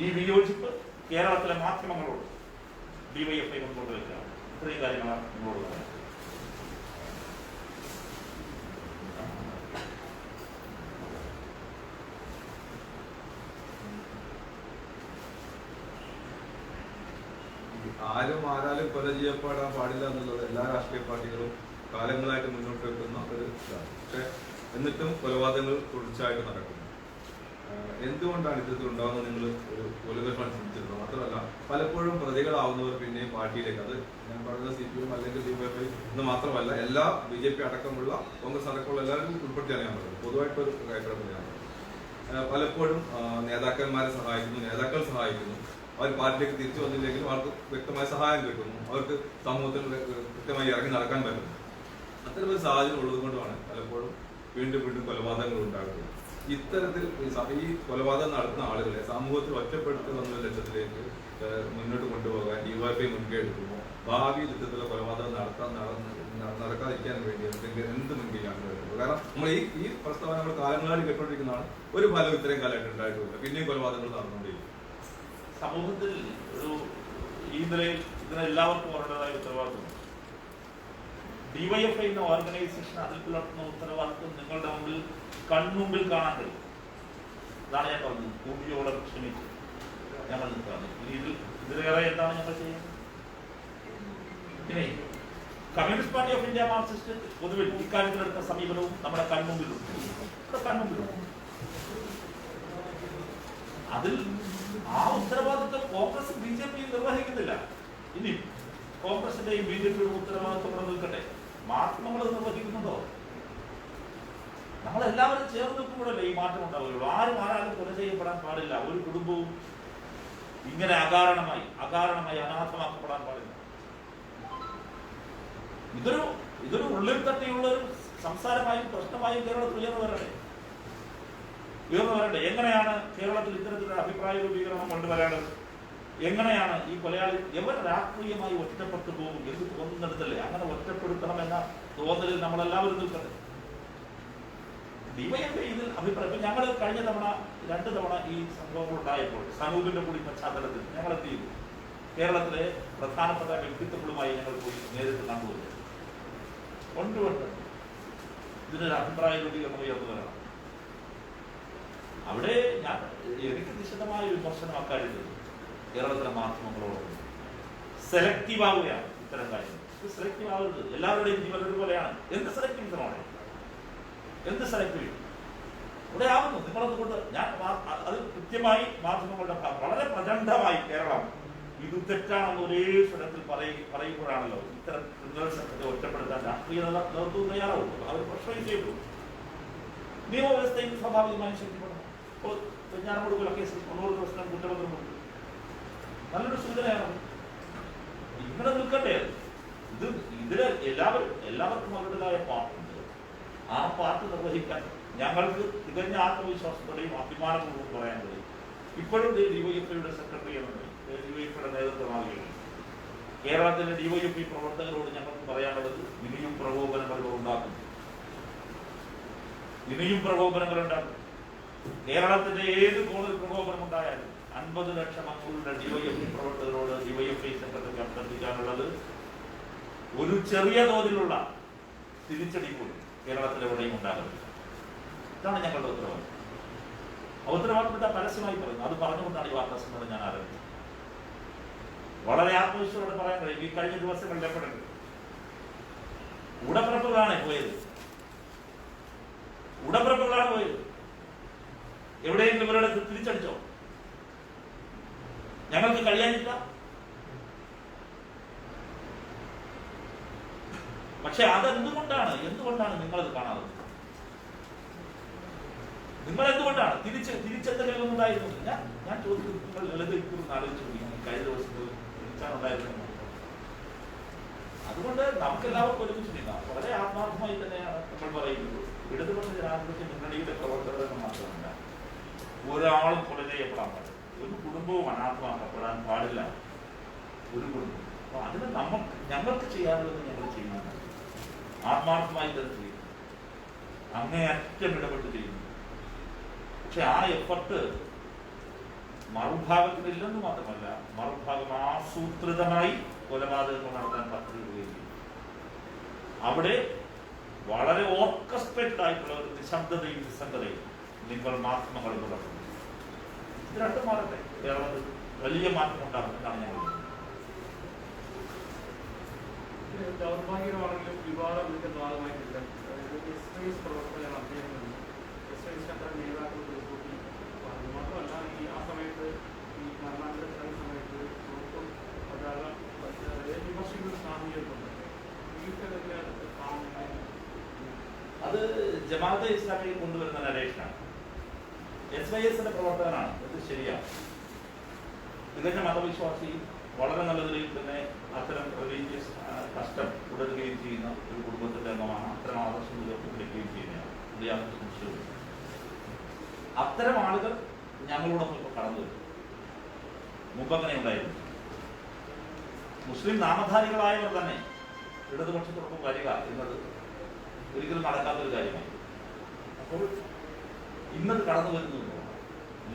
ഈ വിയോജിപ്പ് കേരളത്തിലെ മാധ്യമങ്ങളോട് ഡിവൈഎഫ്ഐ മുൻപോട്ട് വെക്കുക. ഇത്രയും കാര്യങ്ങളാണ് നിങ്ങളോട് പറയാം. ആരും ആരാലും കൊല ചെയ്യപ്പെടാൻ പാടില്ല എന്നുള്ളത് എല്ലാ രാഷ്ട്രീയ പാർട്ടികളും കാലങ്ങളായിട്ട് മുന്നോട്ട് വെക്കുന്ന ഒരു ഇതാണ്. പക്ഷെ എന്നിട്ടും കൊലപാതകങ്ങൾ തുടർച്ചയായിട്ട് നടക്കുന്നു. എന്തുകൊണ്ടാണ് ഇത്തരത്തിൽ ഉണ്ടാകുന്നത്? നിങ്ങൾ ഒരു കൊലപാതകം ചിന്തിച്ചിരുന്നത് മാത്രമല്ല, പലപ്പോഴും പ്രതികളാവുന്നവർ പിന്നെയും പാർട്ടിയിലേക്ക്, അത് ഞാൻ പറയുന്നത് CPM അല്ലെങ്കിൽ DYFI എന്ന് മാത്രമല്ല, എല്ലാ BJP അടക്കമുള്ള കോൺഗ്രസ് അടക്കമുള്ള എല്ലാവരും ഉൾപ്പെടുത്തിയാണ് ഞാൻ പറയുന്നത്. പൊതുവായിട്ടൊരു കാര്യമാണ്. പലപ്പോഴും നേതാക്കന്മാരെ സഹായിക്കുന്നു, നേതാക്കൾ സഹായിക്കുന്നു. അവർ പാർട്ടിയിലേക്ക് തിരിച്ചു വന്നില്ലെങ്കിലും അവർക്ക് വ്യക്തമായ സഹായം കിട്ടുന്നു, അവർക്ക് സമൂഹത്തിൽ കൃത്യമായി ഇറങ്ങി നടക്കാൻ പറ്റുന്നു. അത്തരമൊരു സാഹചര്യം ഉള്ളത് കൊണ്ടുമാണ് പലപ്പോഴും വീണ്ടും വീണ്ടും കൊലപാതകങ്ങൾ ഉണ്ടാകുന്നത്. ഇത്തരത്തിൽ ഈ കൊലപാതകം നടത്തുന്ന ആളുകളെ സമൂഹത്തിൽ ഒറ്റപ്പെടുത്തുക എന്ന ലക്ഷ്യത്തിലേക്ക് മുന്നോട്ട് കൊണ്ടുപോകാൻ ഡിവൈഎഫ്ഐ മുൻകൈ എടുക്കുമ്പോൾ ഭാവിയിൽ ഇത്തരത്തിലുള്ള കൊലപാതകം നടക്കാതിരിക്കാൻ വേണ്ടി എന്ത് മുൻകൈയാണ് വരുന്നത്? കാരണം നമ്മൾ ഈ പ്രസ്താവന നമ്മൾ കാലങ്ങളായി കേട്ടുകൊണ്ടിരിക്കുന്നതാണ്. ഒരു ഫലം ഇത്രയും കാലമായിട്ട് ഉണ്ടായിട്ടില്ല. പിന്നെയും കൊലപാതകങ്ങൾ നടന്നുകൊണ്ടിരിക്കും. സമൂഹത്തിൽ ഒരു ഈ നിലയിൽ ഇതിനെല്ലാവർക്കും അവരുടേതായ ഉത്തരവാദിത്വം. ഡിവൈഎഫ്ഐ എന്ന ഓർഗനൈസേഷൻ അതിൽ പുലർത്തുന്ന ഉത്തരവാദിത്വം നിങ്ങളുടെ മുമ്പിൽ കൺമുമ്പിൽ കാണാൻ കഴിയും. ഇതാണ് ഞാൻ പറഞ്ഞത്. കൂടിയോടെ ക്ഷമിച്ചു ഞങ്ങൾ നിൽക്കുകയാണ്. ഇനി ഇതിലേറെ എന്താണ് ഞങ്ങൾ ചെയ്യുന്നത്? ഇനി communist party of India Marxist പൊതുവിൽ ഇക്കാര്യത്തിലെടുത്ത സമീപനവും നമ്മുടെ കൺമുമ്പിലുണ്ട്. അതിൽ ആ ഉത്തരവാദിത്വം കോൺഗ്രസ് BJP നിർവഹിക്കുന്നില്ല. ഇനി കോൺഗ്രസിന്റെയും BJPയുടെ ഉത്തരവാദിത്വം ഇവിടെ നിൽക്കട്ടെ. മാധ്യമങ്ങൾ നിർവഹിക്കുന്നുണ്ടോ? നമ്മളെല്ലാവരും ചേർന്ന് നിൽക്കുമ്പോഴല്ലേ ഈ മാറ്റം ഉണ്ടാവുകയുള്ളൂ. ആരും കൊല ചെയ്യപ്പെടാൻ പാടില്ല. ഒരു കുടുംബവും ഇങ്ങനെ അകാരണമായി അനാഥമാക്കപ്പെടാൻ പാടില്ല. ഇതൊരു ഉള്ളിൽ തട്ടിയുള്ള ഒരു സംസാരമായും പ്രശ്നമായും കേരളത്തിൽ ഉയർന്നു വരണ്ടേ? എങ്ങനെയാണ് കേരളത്തിൽ ഇത്തരത്തിലുള്ള അഭിപ്രായ രൂപീകരണം കൊണ്ടുവരേണ്ടത്? എങ്ങനെയാണ് ഈ കൊലയാളി എവർ രാഷ്ട്രീയമായി ഒറ്റപ്പെട്ടു പോകും എന്ന് തോന്നുന്നിടത്തല്ലേ അങ്ങനെ ഒറ്റപ്പെടുത്തണമെന്ന തോന്നലിൽ നമ്മളെല്ലാവരും നിൽക്കട്ടെ. ഡിവൈഎഫ്ഐ ഇതിൽ അഭിപ്രായം. ഞങ്ങൾ കഴിഞ്ഞ തവണ 2 തവണ ഈ സംഭവങ്ങൾ ഉണ്ടായപ്പോൾ സനൂപിന്റെ കൂടി പശ്ചാത്തലത്തിൽ ഞങ്ങൾ എന്ത് ചെയ്തു? കേരളത്തിലെ പ്രധാനപ്പെട്ട വ്യക്തിത്വങ്ങളുമായി ഞങ്ങൾ പോയി നേരിട്ട് കണ്ടുപോയി. കൊണ്ടുകൊണ്ട് ഇതിനൊരു അഭിപ്രായ രൂപീകരണം ഉയർന്നു വരണം. അവിടെ എനിക്ക് നിശ്ചിതമായ വിമർശനം അക്കാര്യത്തിൽ കേരളത്തിലെ മാധ്യമങ്ങളോട് സെലക്റ്റീവ് ആവുകയാണ്. ഇത്തരം കാര്യങ്ങൾ സെലക്റ്റീവ് ആവരുത്. എല്ലാവരുടെയും ജീവൻ ഒരുപോലെയാണ്. എന്ത് സെലക്റ്റീവ്? എന്ത് സെലക്റ്റീവ് ഇവിടെ ആവുന്നു? നിങ്ങളതുകൊണ്ട് ഞാൻ അത് കൃത്യമായി മാധ്യമങ്ങളുടെ വളരെ പ്രചണ്ഡമായി കേരളം ഇത് തെറ്റാണെന്ന് ഒരേ സ്വരത്തിൽ പറയുമ്പോഴാണല്ലോ ഇത്തരം ക്രിമിനൽ സംഘത്തെ ഒറ്റപ്പെടുത്താൻ രാഷ്ട്രീയ നേതൃത്വം തയ്യാറാവും. അവർ പ്രശ്നം ചെയ്തു. നിയമവ്യവസ്ഥയിൽ സ്വാഭാവികമായി ശക്തിപ്പെടുന്നു. ഇപ്പോൾ വെഞ്ഞാറമൂട് കൊലക്കേസിൽ 90 ദിവസം കുറ്റപത്രമുണ്ട്. നല്ലൊരു സൂചനയാണ്. ഇങ്ങനെ നിൽക്കട്ടെ. ഇതില് എല്ലാവർക്കും അവരുടേതായ പാർട്ടുണ്ട്. ആ പാർട്ട് നിർവഹിക്കാൻ ഞങ്ങൾക്ക് തികഞ്ഞ ആത്മവിശ്വാസത്തോടെയും അഭിമാനപൂർവ്വം പറയാൻ കഴിയും. ഇപ്പോഴും ഡിവൈഎഫ്ഐയുടെ സെക്രട്ടറി എന്നത് ഡിവൈഎഫ്ഐയുടെ നേതൃത്വമാകുകയാണ്. കേരളത്തിലെ ഡിവൈഎഫ്ഐ പ്രവർത്തകരോട് ഞങ്ങൾക്ക് പറയാനുള്ളത് ഇനിയും പ്രകോപനങ്ങൾ ഉണ്ടാക്കും. കേരളത്തിന്റെ ഏത് കോണിൽ പ്രകോപനം ഉണ്ടായാലും 50 ലക്ഷം അംഗങ്ങളുടെ ഡിവൈഎഫ്ഐ പ്രവർത്തകരോട് ഡിവൈഎഫ്ഐ സെക്രട്ടറി അഭ്യർത്ഥിക്കാനുള്ളത് ഒരു ചെറിയ തോതിലുള്ള തിരിച്ചടി പോലും കേരളത്തിലെവിടെയും ഉണ്ടാകുന്നില്ല. ഇതാണ് ഞങ്ങളുടെ ഉത്തരവാദിത്വം. ഉത്തരവാദിത്തത്തെ പരസ്യമായി പറയുന്നു. അത് പറഞ്ഞുകൊണ്ടാണ് ഈ വാർത്താ സമ്മേളനം ഞാൻ ആരംഭിച്ചത്. വളരെ ആത്മവിശ്വാസത്തോടെ പറയാൻ കഴിയും. ഈ കഴിഞ്ഞ ദിവസങ്ങളിൽ എപ്പോഴുണ്ട് ഉടപ്പിറപ്പുകളാണ് പോയത്. എവിടെയെങ്കിലും ഇവരുടെ തിരിച്ചടിച്ചോ? ഞങ്ങൾക്ക് കഴിയാനില്ല. പക്ഷെ അതെന്തുകൊണ്ടാണ് നിങ്ങളത് കാണാതെ? നിങ്ങൾ എന്തുകൊണ്ടാണ് തിരിച്ചെന്തെങ്കിലും ഉണ്ടായിരുന്നു? ഞാൻ ചോദിക്കുന്നു. നിങ്ങൾ ലളിതം ആലോചിച്ചു കഴിഞ്ഞ ദിവസത്തിൽ തിരിച്ചാണുണ്ടായിരുന്നത്. അതുകൊണ്ട് നമുക്കെല്ലാവർക്കും ഒരുമിച്ച് നീങ്ങാം. വളരെ ആത്മാർത്ഥമായി തന്നെയാണ് നമ്മൾ പറയുന്നത്. ഇടതുപക്ഷ ജനാധിപത്യ മുന്നണിയുടെ പ്രവർത്തകരെന്ന് മാത്രമല്ല, ഒരാളും കൊല ചെയ്യപ്പെടാൻ പാടില്ല. ഒരു കുടുംബവും അനാഥമാക്കപ്പെടാൻ പാടില്ല. ഒരു കുടുംബം. അപ്പൊ അതിന് ഞങ്ങൾക്ക് ചെയ്യാനുള്ളത് ഞങ്ങൾ ചെയ്യുന്നുണ്ട്. ആത്മാർത്ഥമായി തന്നെ ചെയ്യുന്നു. അങ്ങേയറ്റം ഇടപെട്ട് ചെയ്യുന്നു. പക്ഷെ ആ എഫർട്ട് മറുഭാഗത്തിനില്ലെന്ന് മാത്രമല്ല, മറുഭാഗം ആസൂത്രിതമായി കൊലപാതകങ്ങൾ നടത്താൻ പദ്ധതിയിടുകയും ചെയ്യും. അവിടെ വളരെ ഓർക്കസ്ട്രേറ്റഡ് ആയിട്ടുള്ള ഒരു നിശബ്ദതയും നിസ്സംഗതയും നിങ്ങൾ മാധ്യമങ്ങൾ പുലർത്തുന്നു. ഇത് രണ്ടും മാറട്ടെ. കേരളത്തിൽ വലിയ മാറ്റം ഉണ്ടാകുമെന്നാണ് ഞാൻ ദൗർഭാഗ്യമാണെങ്കിലും വിവാദത്തിന്റെ ഭാഗമായിട്ടില്ല പ്രവർത്തകർ അദ്ദേഹം നേതാക്കൾ കൂട്ടി പറഞ്ഞു. മാത്രമല്ല ആ സമയത്ത് ഈ മരണാനന്തര സമയത്ത് ധാരാളം വിമർശിക്കുന്ന സാഹചര്യമുണ്ട്. അത് ജമാഅത്തെ ഇസ്ലാമിയിൽ കൊണ്ടുവരുന്ന നരേഷനാണ്. SYSന്റെ പ്രവർത്തകനാണ്. ഇത് ശരിയാണ്. തികഞ്ഞ മതവിശ്വാസി, വളരെ നല്ല നിലയിൽ തന്നെ അത്തരം റിലീജിയസ് കഷ്ടം തുടരുകയും ചെയ്യുന്ന ഒരു കുടുംബത്തിന്റെ അംഗമാണ്. അത്തരം ആദർശങ്ങളിലേക്ക് വിളിക്കുകയും ചെയ്യുന്നതാണ്. അത്തരം ആളുകൾ ഞങ്ങളോടൊപ്പം ഇപ്പോൾ കടന്നു വരും. മുമ്പ് അങ്ങനെ ഉണ്ടായിരുന്നു. മുസ്ലിം നാമധാരികളായവർ തന്നെ ഇടതുപക്ഷത്തോടൊപ്പം വരിക എന്നത് ഒരിക്കലും നടക്കാത്തൊരു കാര്യമായി. അപ്പോൾ ഇന്നത് കടന്നു വരുന്നു.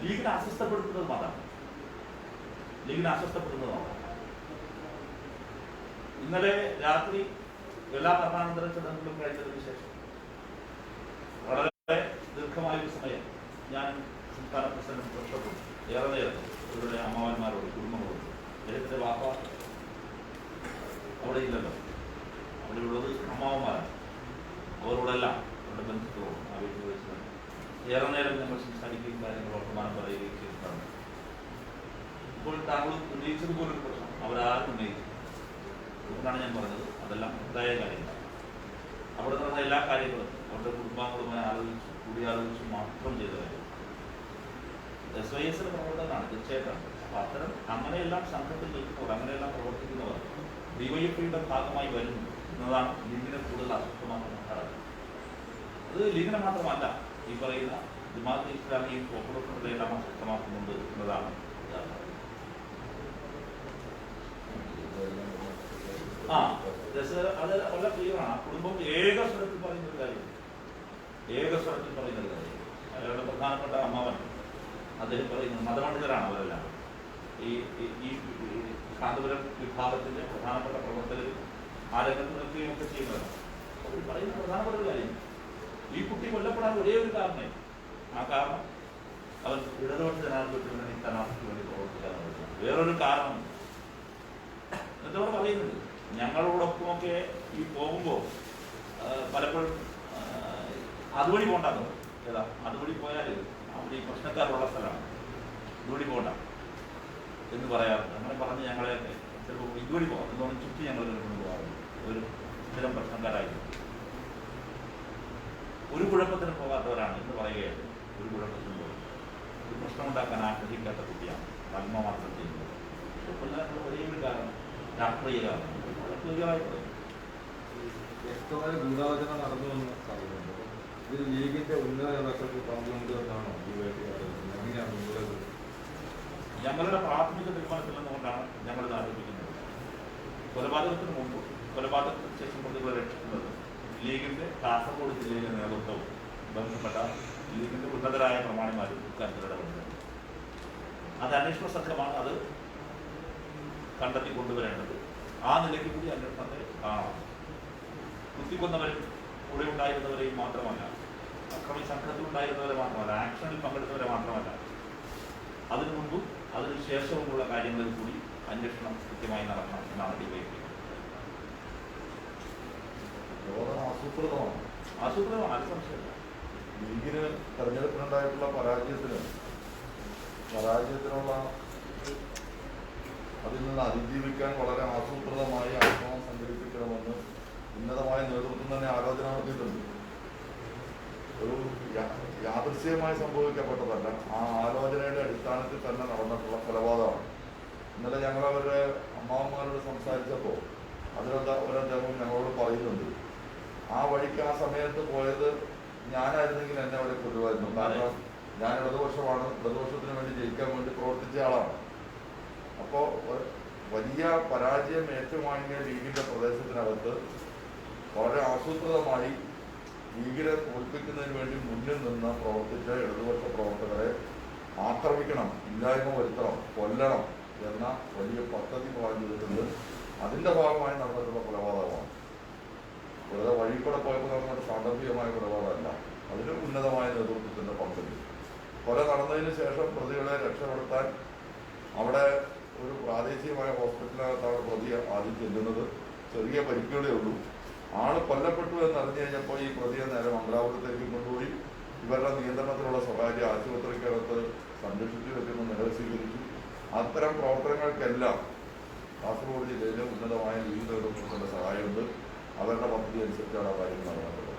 ലീഗിനെ അസ്വസ്ഥപ്പെടുത്തുന്നത് അതാണ്. ലീഗിനെ അസ്വസ്ഥപ്പെടുന്നതാണ്. ഇന്നലെ രാത്രി എല്ലാ ഭരണാനന്തര ചടങ്ങുകളും കഴിഞ്ഞതിന് ശേഷം വളരെ ദീർഘമായ ഒരു സമയം ഞാൻ സംസ്ഥാന പ്രസിഡന്റ് പ്രശ്നപ്പെട്ടു. ഏറെ നേരം ഇവരുടെ അമ്മാവന്മാരോട്, കുടുംബങ്ങളോട്, അദ്ദേഹത്തിന്റെ വാപ്പ അവിടെ ഇല്ലല്ലോ, അവിടെ ഉള്ളത് അമ്മാവന്മാരാണ്, അവരോടെല്ലാം അവരുടെ ബന്ധുക്കളോടും ആ വീട്ടിൽ വെച്ച് ഏറെ നേരം ഞങ്ങൾ സംസാരിക്കുകയും കാര്യങ്ങൾ വർത്തമാനം പറയുകയും ചെയ്തിട്ടാണ്. ഇപ്പോൾ താങ്കൾ ഉന്നയിച്ചതുപോലൊരു പ്രശ്നം അവരാരും ഉന്നയിച്ചു. അതുകൊണ്ടാണ് ഞാൻ പറഞ്ഞത് അതെല്ലാം തെറ്റായ കാര്യങ്ങളാണ്. അവിടെ നടന്ന എല്ലാ കാര്യങ്ങളും അവരുടെ കുടുംബാംഗങ്ങളുമായി ആലോചിച്ചു, കൂടിയാലോചിച്ചു മാത്രം ചെയ്ത കാര്യം. SYS പ്രവർത്തകനാണ് തീർച്ചയായിട്ടും. അപ്പൊ അത്തരം അങ്ങനെയെല്ലാം സംഘത്തിൽ നിൽക്കുന്നവർ, അങ്ങനെയെല്ലാം പ്രവർത്തിക്കുന്നവർ DYFIയുടെ ഭാഗമായി വരുന്നു എന്നതാണ് ലീഗിനെ കൂടുതൽ അസ്വസ്ഥമാക്കുന്ന ഘടകം. അത് ലീഗിനെ മാത്രമല്ല, ഈ പറയുന്ന ജമാഅത്തെ ഇസ്ലാമിയും പോപ്പുലർ ഫ്രണ്ടിലെല്ലാം അസ്വസ്ഥമാക്കുന്നുണ്ട് എന്നതാണ് അത് വളരെ ക്ലിയറാണ്. കുടുംബം ഏകസ്വരത്തിൽ പറയുന്നൊരു കാര്യം, ഏകസ്വരത്തിൽ പറയുന്നൊരു കാര്യം. അയാളുടെ പ്രധാനപ്പെട്ട അമ്മാവൻ അദ്ദേഹം പറയുന്നത് മതപണ്ഡിതരാണ് അവരെല്ലാം. ഈ കാന്തപുരം വിഭാഗത്തിന്റെ പ്രധാനപ്പെട്ട പ്രവർത്തകർ ആ രംഗത്ത് നിൽക്കുകയും ഒക്കെ ചെയ്യുന്നവരാണ്. അവർ പറയുന്ന പ്രധാനപ്പെട്ട ഒരു കാര്യം, ഈ കുട്ടി കൊല്ലപ്പെടാൻ ഒരേ ഒരു കാരണമേ, ആ കാരണം അവൻ ഇടതുപക്ഷ ജനാധിപത്യ മുന്നണി സ്ഥാനാർത്ഥിക്ക് വേണ്ടി പ്രവർത്തിക്കാനുള്ള വേറൊരു കാരണം എന്നോട് പറയുന്നുണ്ട്. ഞങ്ങളോടൊപ്പമൊക്കെ ഈ പോകുമ്പോൾ പലപ്പോഴും അതുവഴി പോകണ്ടെന്ന്. ഏതാ അതുവഴി പോയാൽ അവിടെ ഈ പ്രശ്നക്കാരുള്ള സ്ഥലമാണ്, ഇതുവഴി പോകണ്ട എന്ന് പറയാറുണ്ട്. അങ്ങനെ പറഞ്ഞ് ഞങ്ങളെയൊക്കെ ചിലപ്പോൾ ഇതുവഴി പോകാം എന്നോട് ചുറ്റി ഞങ്ങൾ കൊണ്ടുപോകാറുണ്ട്. ഒരു സ്ഥിരം പ്രശ്നക്കാരായിരുന്നു. ഒരു കുഴപ്പത്തിനും പോകാത്തവരാണ് എന്ന് പറയുകയായിരുന്നു. ഒരു കുഴപ്പത്തിനും പോകും, ഒരു പ്രശ്നമുണ്ടാക്കാൻ ആഗ്രഹിക്കാത്ത കുട്ടിയാണ്, നന്മ മാത്രം ചെയ്യുന്നത്. പിള്ളേരുടെ ഒരേ ഒരു കാരണം രാഷ്ട്രീയ കാരണം. വ്യക്തമായ ഗൂഢാലോചന നടന്നു എന്ന് പറയുന്നുണ്ട്. ഇത് ലീഗിന്റെ ഉന്നത നേതാക്കൾക്ക് പങ്കുണ്ട് എന്നാണോ എങ്ങനെയാണ് നിങ്ങളത്? ഞങ്ങളുടെ പ്രാഥമിക തീരുമാനത്തിൽ നിന്നുകൊണ്ടാണ് ഞങ്ങളിത് ആരോപിക്കുന്നത്. കൊലപാതകത്തിന് മുമ്പ്, കൊലപാതകത്തിന് ശേഷം പ്രതികളെ രക്ഷിക്കുന്നത് ലീഗിന്റെ കാസർഗോഡ് ജില്ലയിലെ നേതൃത്വവും ബന്ധപ്പെട്ട ലീഗിന്റെ ഉന്നതരായ പ്രമാണിമാരും ഇക്കാര്യത്തിൽ ഇടപെടുന്നത്. അത് അന്വേഷണ സംഘമാണ് അത് കണ്ടെത്തി കൊണ്ടുവരേണ്ടത്. ആ നിലയ്ക്ക് കൂടി അന്വേഷണത്തെ കാണണം. കുത്തിക്കൊന്നവരും കൂടെ ഉണ്ടായിരുന്നവരെയും മാത്രമല്ല, അക്രമി സംഘത്തിൽ ഉണ്ടായിരുന്നവരെ മാത്രമല്ല, ആക്ഷനിൽ പങ്കെടുത്തവരെ മാത്രമല്ല, അതിനു മുമ്പും അതിനു ശേഷവുമുള്ള കാര്യങ്ങളിൽ കൂടി അന്വേഷണം കൃത്യമായി നടക്കണം എന്നാണ് DYFI. ആസൂത്രിതമാണ്, അത് സംശയമില്ല. ലീഗിന് തെരഞ്ഞെടുപ്പിനുണ്ടായിട്ടുള്ള പരാജയത്തിനുള്ള അതിൽ നിന്ന് അതിജീവിക്കാൻ വളരെ ആസൂത്രിതമായി ആക്രമണം സംഘടിപ്പിക്കണമെന്ന് ഉന്നതമായ നേതൃത്വം തന്നെ ആലോചന നടത്തിയിട്ടുണ്ട്. ഒരു യാദൃശ്ചികമായി സംഭവിക്കപ്പെട്ടതല്ല, ആ ആലോചനയുടെ അടിസ്ഥാനത്തിൽ തന്നെ നടന്നിട്ടുള്ള കൊലപാതകമാണ്. ഇന്നലെ ഞങ്ങൾ അവരുടെ അമ്മാവന്മാരോട് സംസാരിച്ചപ്പോൾ ഒരദ്ദേഹം ഞങ്ങളോട് പറയുന്നുണ്ട്, ആ വഴിക്ക് ആ സമയത്ത് പോയത് ഞാനായിരുന്നെങ്കിൽ എന്നെ അവിടെ കൊല്ലുമായിരുന്നു. കാരണം ഞാൻ ഇടതുപക്ഷമാണ്, ഇടതുപക്ഷത്തിന് വേണ്ടി ജയിക്കാൻ വേണ്ടി പ്രവർത്തിച്ച ആളാണ്. അപ്പോൾ വലിയ പരാജയം ഏറ്റുവാങ്ങിയ ലീഗിന്റെ പ്രദേശത്തിനകത്ത് വളരെ ആസൂത്രിതമായി ലീഗിനെ തോൽപ്പിക്കുന്നതിന് വേണ്ടി മുന്നിൽ നിന്ന് പ്രവർത്തിച്ച ഇടതുപക്ഷ പ്രവർത്തകരെ ആക്രമിക്കണം, ഇല്ലായ്മ വരുത്തണം, കൊല്ലണം എന്ന വലിയ പദ്ധതി പ്ലാൻ ചെയ്തിട്ടുണ്ട്. അതിന്റെ ഭാഗമായി നടന്നിട്ടുള്ള കൊലപാതകമാണ്. വെറുതെ വഴി കൂടെ പോയപ്പോൾ നടന്നിട്ട് സാന്ദർഭികമായ കൊലപാതകമല്ല, അതിന് ഉന്നതമായ നേതൃത്വത്തിന്റെ പങ്കുണ്ട്. കൊല നടന്നതിന് ശേഷം പ്രതികളെ രക്ഷപ്പെടുത്താൻ അവിടെ ഒരു പ്രാദേശികമായ ഹോസ്പിറ്റലിനകത്താണ് പ്രതി ആദ്യം ചെല്ലുന്നത്. ചെറിയ പരിക്കുകളേ ഉള്ളൂ. ആള് കൊല്ലപ്പെട്ടു എന്നറിഞ്ഞു കഴിഞ്ഞപ്പോൾ ഈ പ്രതിയെ നേരെ മംഗലാപുരത്തേക്ക് കൊണ്ടുപോയി ഇവരുടെ നിയന്ത്രണത്തിലുള്ള സ്വകാര്യ ആശുപത്രിക്കകത്ത് സംരക്ഷിച്ചു വെക്കുന്ന നില സ്വീകരിച്ചു. അത്തരം പ്രവർത്തനങ്ങൾക്കെല്ലാം കാസർഗോഡ് ജില്ലയിലെ ഉന്നതമായ ലീഗ് നേതൃത്വത്തിന്റെ സഹായമുണ്ട്. അവരുടെ പദ്ധതി അനുസരിച്ചാണ് ആ കാര്യങ്ങൾ നടന്നിട്ടുള്ളത്.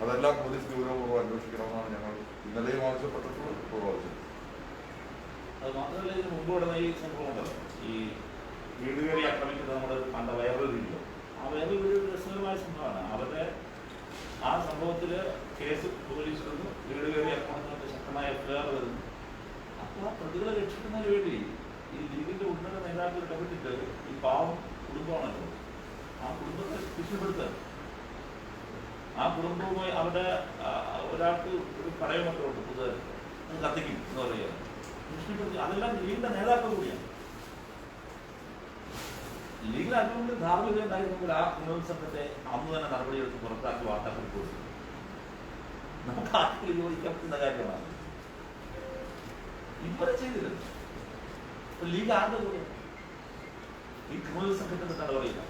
അതെല്ലാം പോലീസ് ഗൗരവപൂർവ്വം അന്വേഷിക്കണമെന്നാണ് ഞങ്ങൾ ഇന്നലെയും ആവശ്യപ്പെട്ടിട്ടുള്ളത്, ഇപ്പോൾ ആവശ്യം. അത് മാത്രമല്ല, ഇതിന് മുമ്പ് നടന്ന ഈ സംഭവം ഉണ്ടല്ലോ, ഈ വീട് കയറി ആക്രമിക്കുന്നത് നമ്മുടെ കണ്ട വേറൊരു വീഡിയോ. ആ വേറൊരു വീഡിയോ രസകരമായ സംഭവമാണ്. അവരുടെ ആ സംഭവത്തിൽ കേസ് പോലീസ് വന്നു, വീട് കയറി ആക്രമണത്തിന് ശക്തമായ FIR വരുന്നു. അപ്പോൾ ആ പ്രതികളെ രക്ഷിക്കുന്നതിന് വേണ്ടി ഈ ലീഗിന്റെ ഉന്നത നേതാക്കൾ ഇടപെട്ടിട്ട് ഈ പാവം കുടുംബമാണല്ലോ, ആ കുടുംബത്തെ ഭീഷണിപ്പെടുത്തുക. ആ കുടുംബവുമായി അവരുടെ ഒരാൾക്ക് ഒരു കടയോ മറ്റോ ഉണ്ട്, പുതുതായി കത്തിക്കും എന്ന് പറയുക, ഭീഷണിപ്പെടുത്തി. അതെല്ലാം ലീഗിന്റെ നേതാക്കൾ കൂടിയാണ്. ലീഗിൽ അതിനുകൊണ്ട് ധാർമ്മികത ഉണ്ടായിരുന്നെങ്കിൽ ആ പുനരുത്സവത്തെ അന്ന് തന്നെ നടപടിയെടുത്ത് പുറത്താക്കി വാർത്താക്കൾ കൊടുത്തു. നമുക്ക് ആർക്കും യോജിക്കാൻ പറ്റുന്ന കാര്യമാണ്. ഇവരെ ചെയ്തിരുന്നു. ലീഗ് ആരുടെ കൂടെ ഈ ക്രിമിനൽ സംഘത്തിന്റെ നടപടിയില്ല.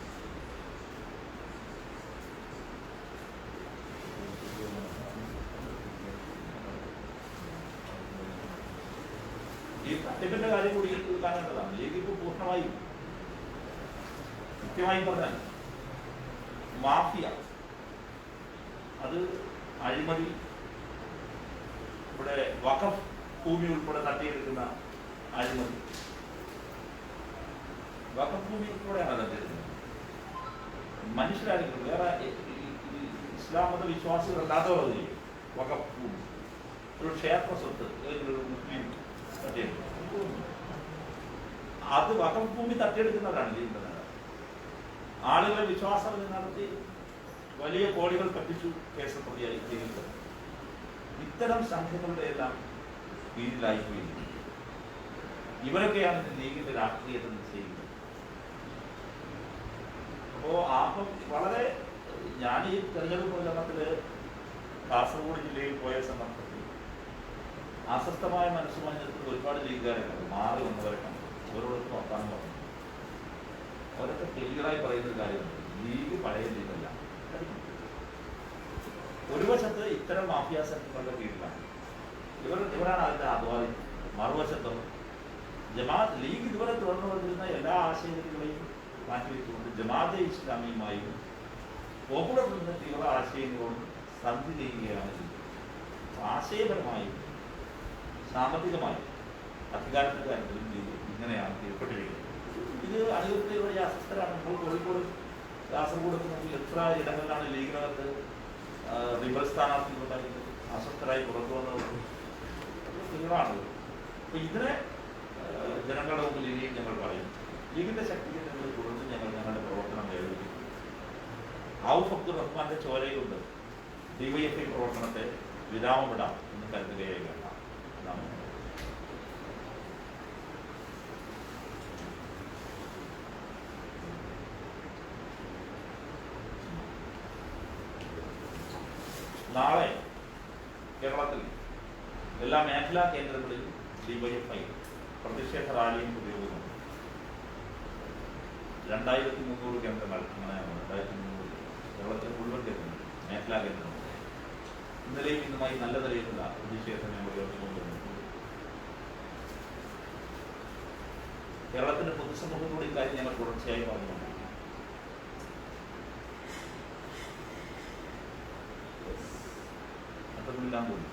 ഈ തട്ടിപ്പിന്റെ കാര്യം കൂടി കാണേണ്ടതാണ്. ലീഗ് ഇപ്പോൾ പൂർണ്ണമായും കൃത്യമായി പറഞ്ഞാൽ മാഫിയ, അത് അഴിമതി, ഇവിടെ വഖഫ് ഭൂമി ഉൾപ്പെടെ തട്ടിയെടുക്കുന്ന അഴിമതി, വഖഫ് ഭൂമി ഉൾപ്പെടെയാണ് തട്ടിയെടുക്കുന്നത്. മനുഷ്യരായിരിക്കും, വേറെ ഇസ്ലാം മത വിശ്വാസികളല്ലാത്തവർ അത് ചെയ്യും. വഖഫ് ഭൂമി ഒരു ക്ഷേത്ര സ്വത്ത് ഒരു മുസ്ലിം തട്ടിയെടുക്കും. അത് വഖഫ് ഭൂമി തട്ടിയെടുക്കുന്നവരാണ് ചെയ്യുന്നത്. ആളുകളെ വിശ്വാസം നടത്തി വലിയ കോടികൾ പറ്റിച്ചു കേസ് പ്രതിയായി ചെയ്യുന്നത്. ഇത്തരം സംഘങ്ങളുടെ എല്ലാം കീഴിലായിപ്പോയി. ഇവരൊക്കെയാണ് ലീഗിന്റെ രാഷ്ട്രീയത്തെ നിശ്ചയിക്കുന്നത്. അപ്പോ വളരെ ഞാൻ ഈ തെരഞ്ഞെടുപ്പ് പ്രചരണത്തില് കാസർഗോഡ് ജില്ലയിൽ പോയ സന്ദർഭത്തിൽ അസ്വസ്ഥമായ മനസ്സുമായി നിൽക്കുന്ന ഒരുപാട് ലീഗുകാരെ കണ്ടു, മാറി വന്നവരെ കണ്ടു. അവരോടൊക്കെ വർത്താനം പറഞ്ഞു. അവരൊക്കെ ക്ലിയറായി പറയുന്ന കാര്യമുണ്ട്, ലീഗ് പഴയ ലീഗല്ല. ഒരു വശത്ത് ഇത്തരം മാഫിയ സംഘങ്ങളുടെ കീഴിലാണ് ഇവരാണ് അതിന്റെ ആദ്വാദി. മറുവശത്തും ജമാഅത്ത് ലീഗ് ഇതുവരെ തുടർന്നു വന്നിരുന്ന എല്ലാ ആശയങ്ങളെയും മാറ്റിവെച്ചുകൊണ്ട് ജമാഅത്തെ ഇസ്ലാമിയുമായും പോപ്പുലർ ഫ്രണ്ടിന്റെ തീവ്ര ആശയങ്ങളോടും സന്ധി ചെയ്യുകയാണ് ചെയ്തത്. ആശയപരമായും സാമ്പത്തികമായും അധികാരത്തിന്റെ കാര്യത്തിലും ലീഗ് ഇങ്ങനെയാണ് കീഴ്പ്പെട്ടിരിക്കുന്നത്. ഇത് അണികൾക്ക് വലിയ അസ്വസ്ഥരാണ്. നമ്മൾ കോഴിക്കോട് കാസർഗോഡ് നോക്കി എത്ര ഇടങ്ങളിലാണ് ലീഗിനകത്ത് റിബൽ സ്ഥാനാർത്ഥികളുണ്ടായിരുന്നത്, അസ്വസ്ഥരായി പുറത്തു വന്നത് നിങ്ങളാണ്. അപ്പൊ ഇതിനെ ജനങ്ങളുടെ മുമ്പിൽ ഇനിയും ഞങ്ങൾ പറയും, ലീഗിന്റെ ശക്തിയെ ഞങ്ങൾ തുടർന്ന് ഞങ്ങളുടെ പ്രവർത്തനം നേടുകയും ഔഫ് അബ്ദുൾ റഹ്മാന്റെ ചോരയുണ്ട് ഡിവൈഎഫ്ഐ പ്രവർത്തനത്തെ വിരാമമിടാം എന്ന് കരുതുകയായി വേണ്ട. നാളെ കേരളത്തിൽ എല്ലാ മേഖലാ കേന്ദ്രങ്ങളിലും ഡിവൈഎഫ്ഐ പ്രതിഷേധ റാലിയും ഉപയോഗം 2300 കേന്ദ്രങ്ങൾ, അങ്ങനെയാണ് 2300 കേരളത്തിലെ മുഴുവൻ കേന്ദ്രങ്ങൾ, മേഖലാ കേന്ദ്രങ്ങൾ. ഇന്നലെയും ഇന്നുമായി നല്ല നിലയിലുള്ള പ്രതിഷേധം ഞങ്ങൾ ഉയർത്തിക്കൊണ്ടുവന്നു. കേരളത്തിന്റെ പൊതുസമൂഹത്തോട് ഇക്കാര്യം ഞങ്ങൾ തുടർച്ചയായി പറഞ്ഞുകൊണ്ടിരിക്കുന്നു. അത്രമെല്ലാം പോയി.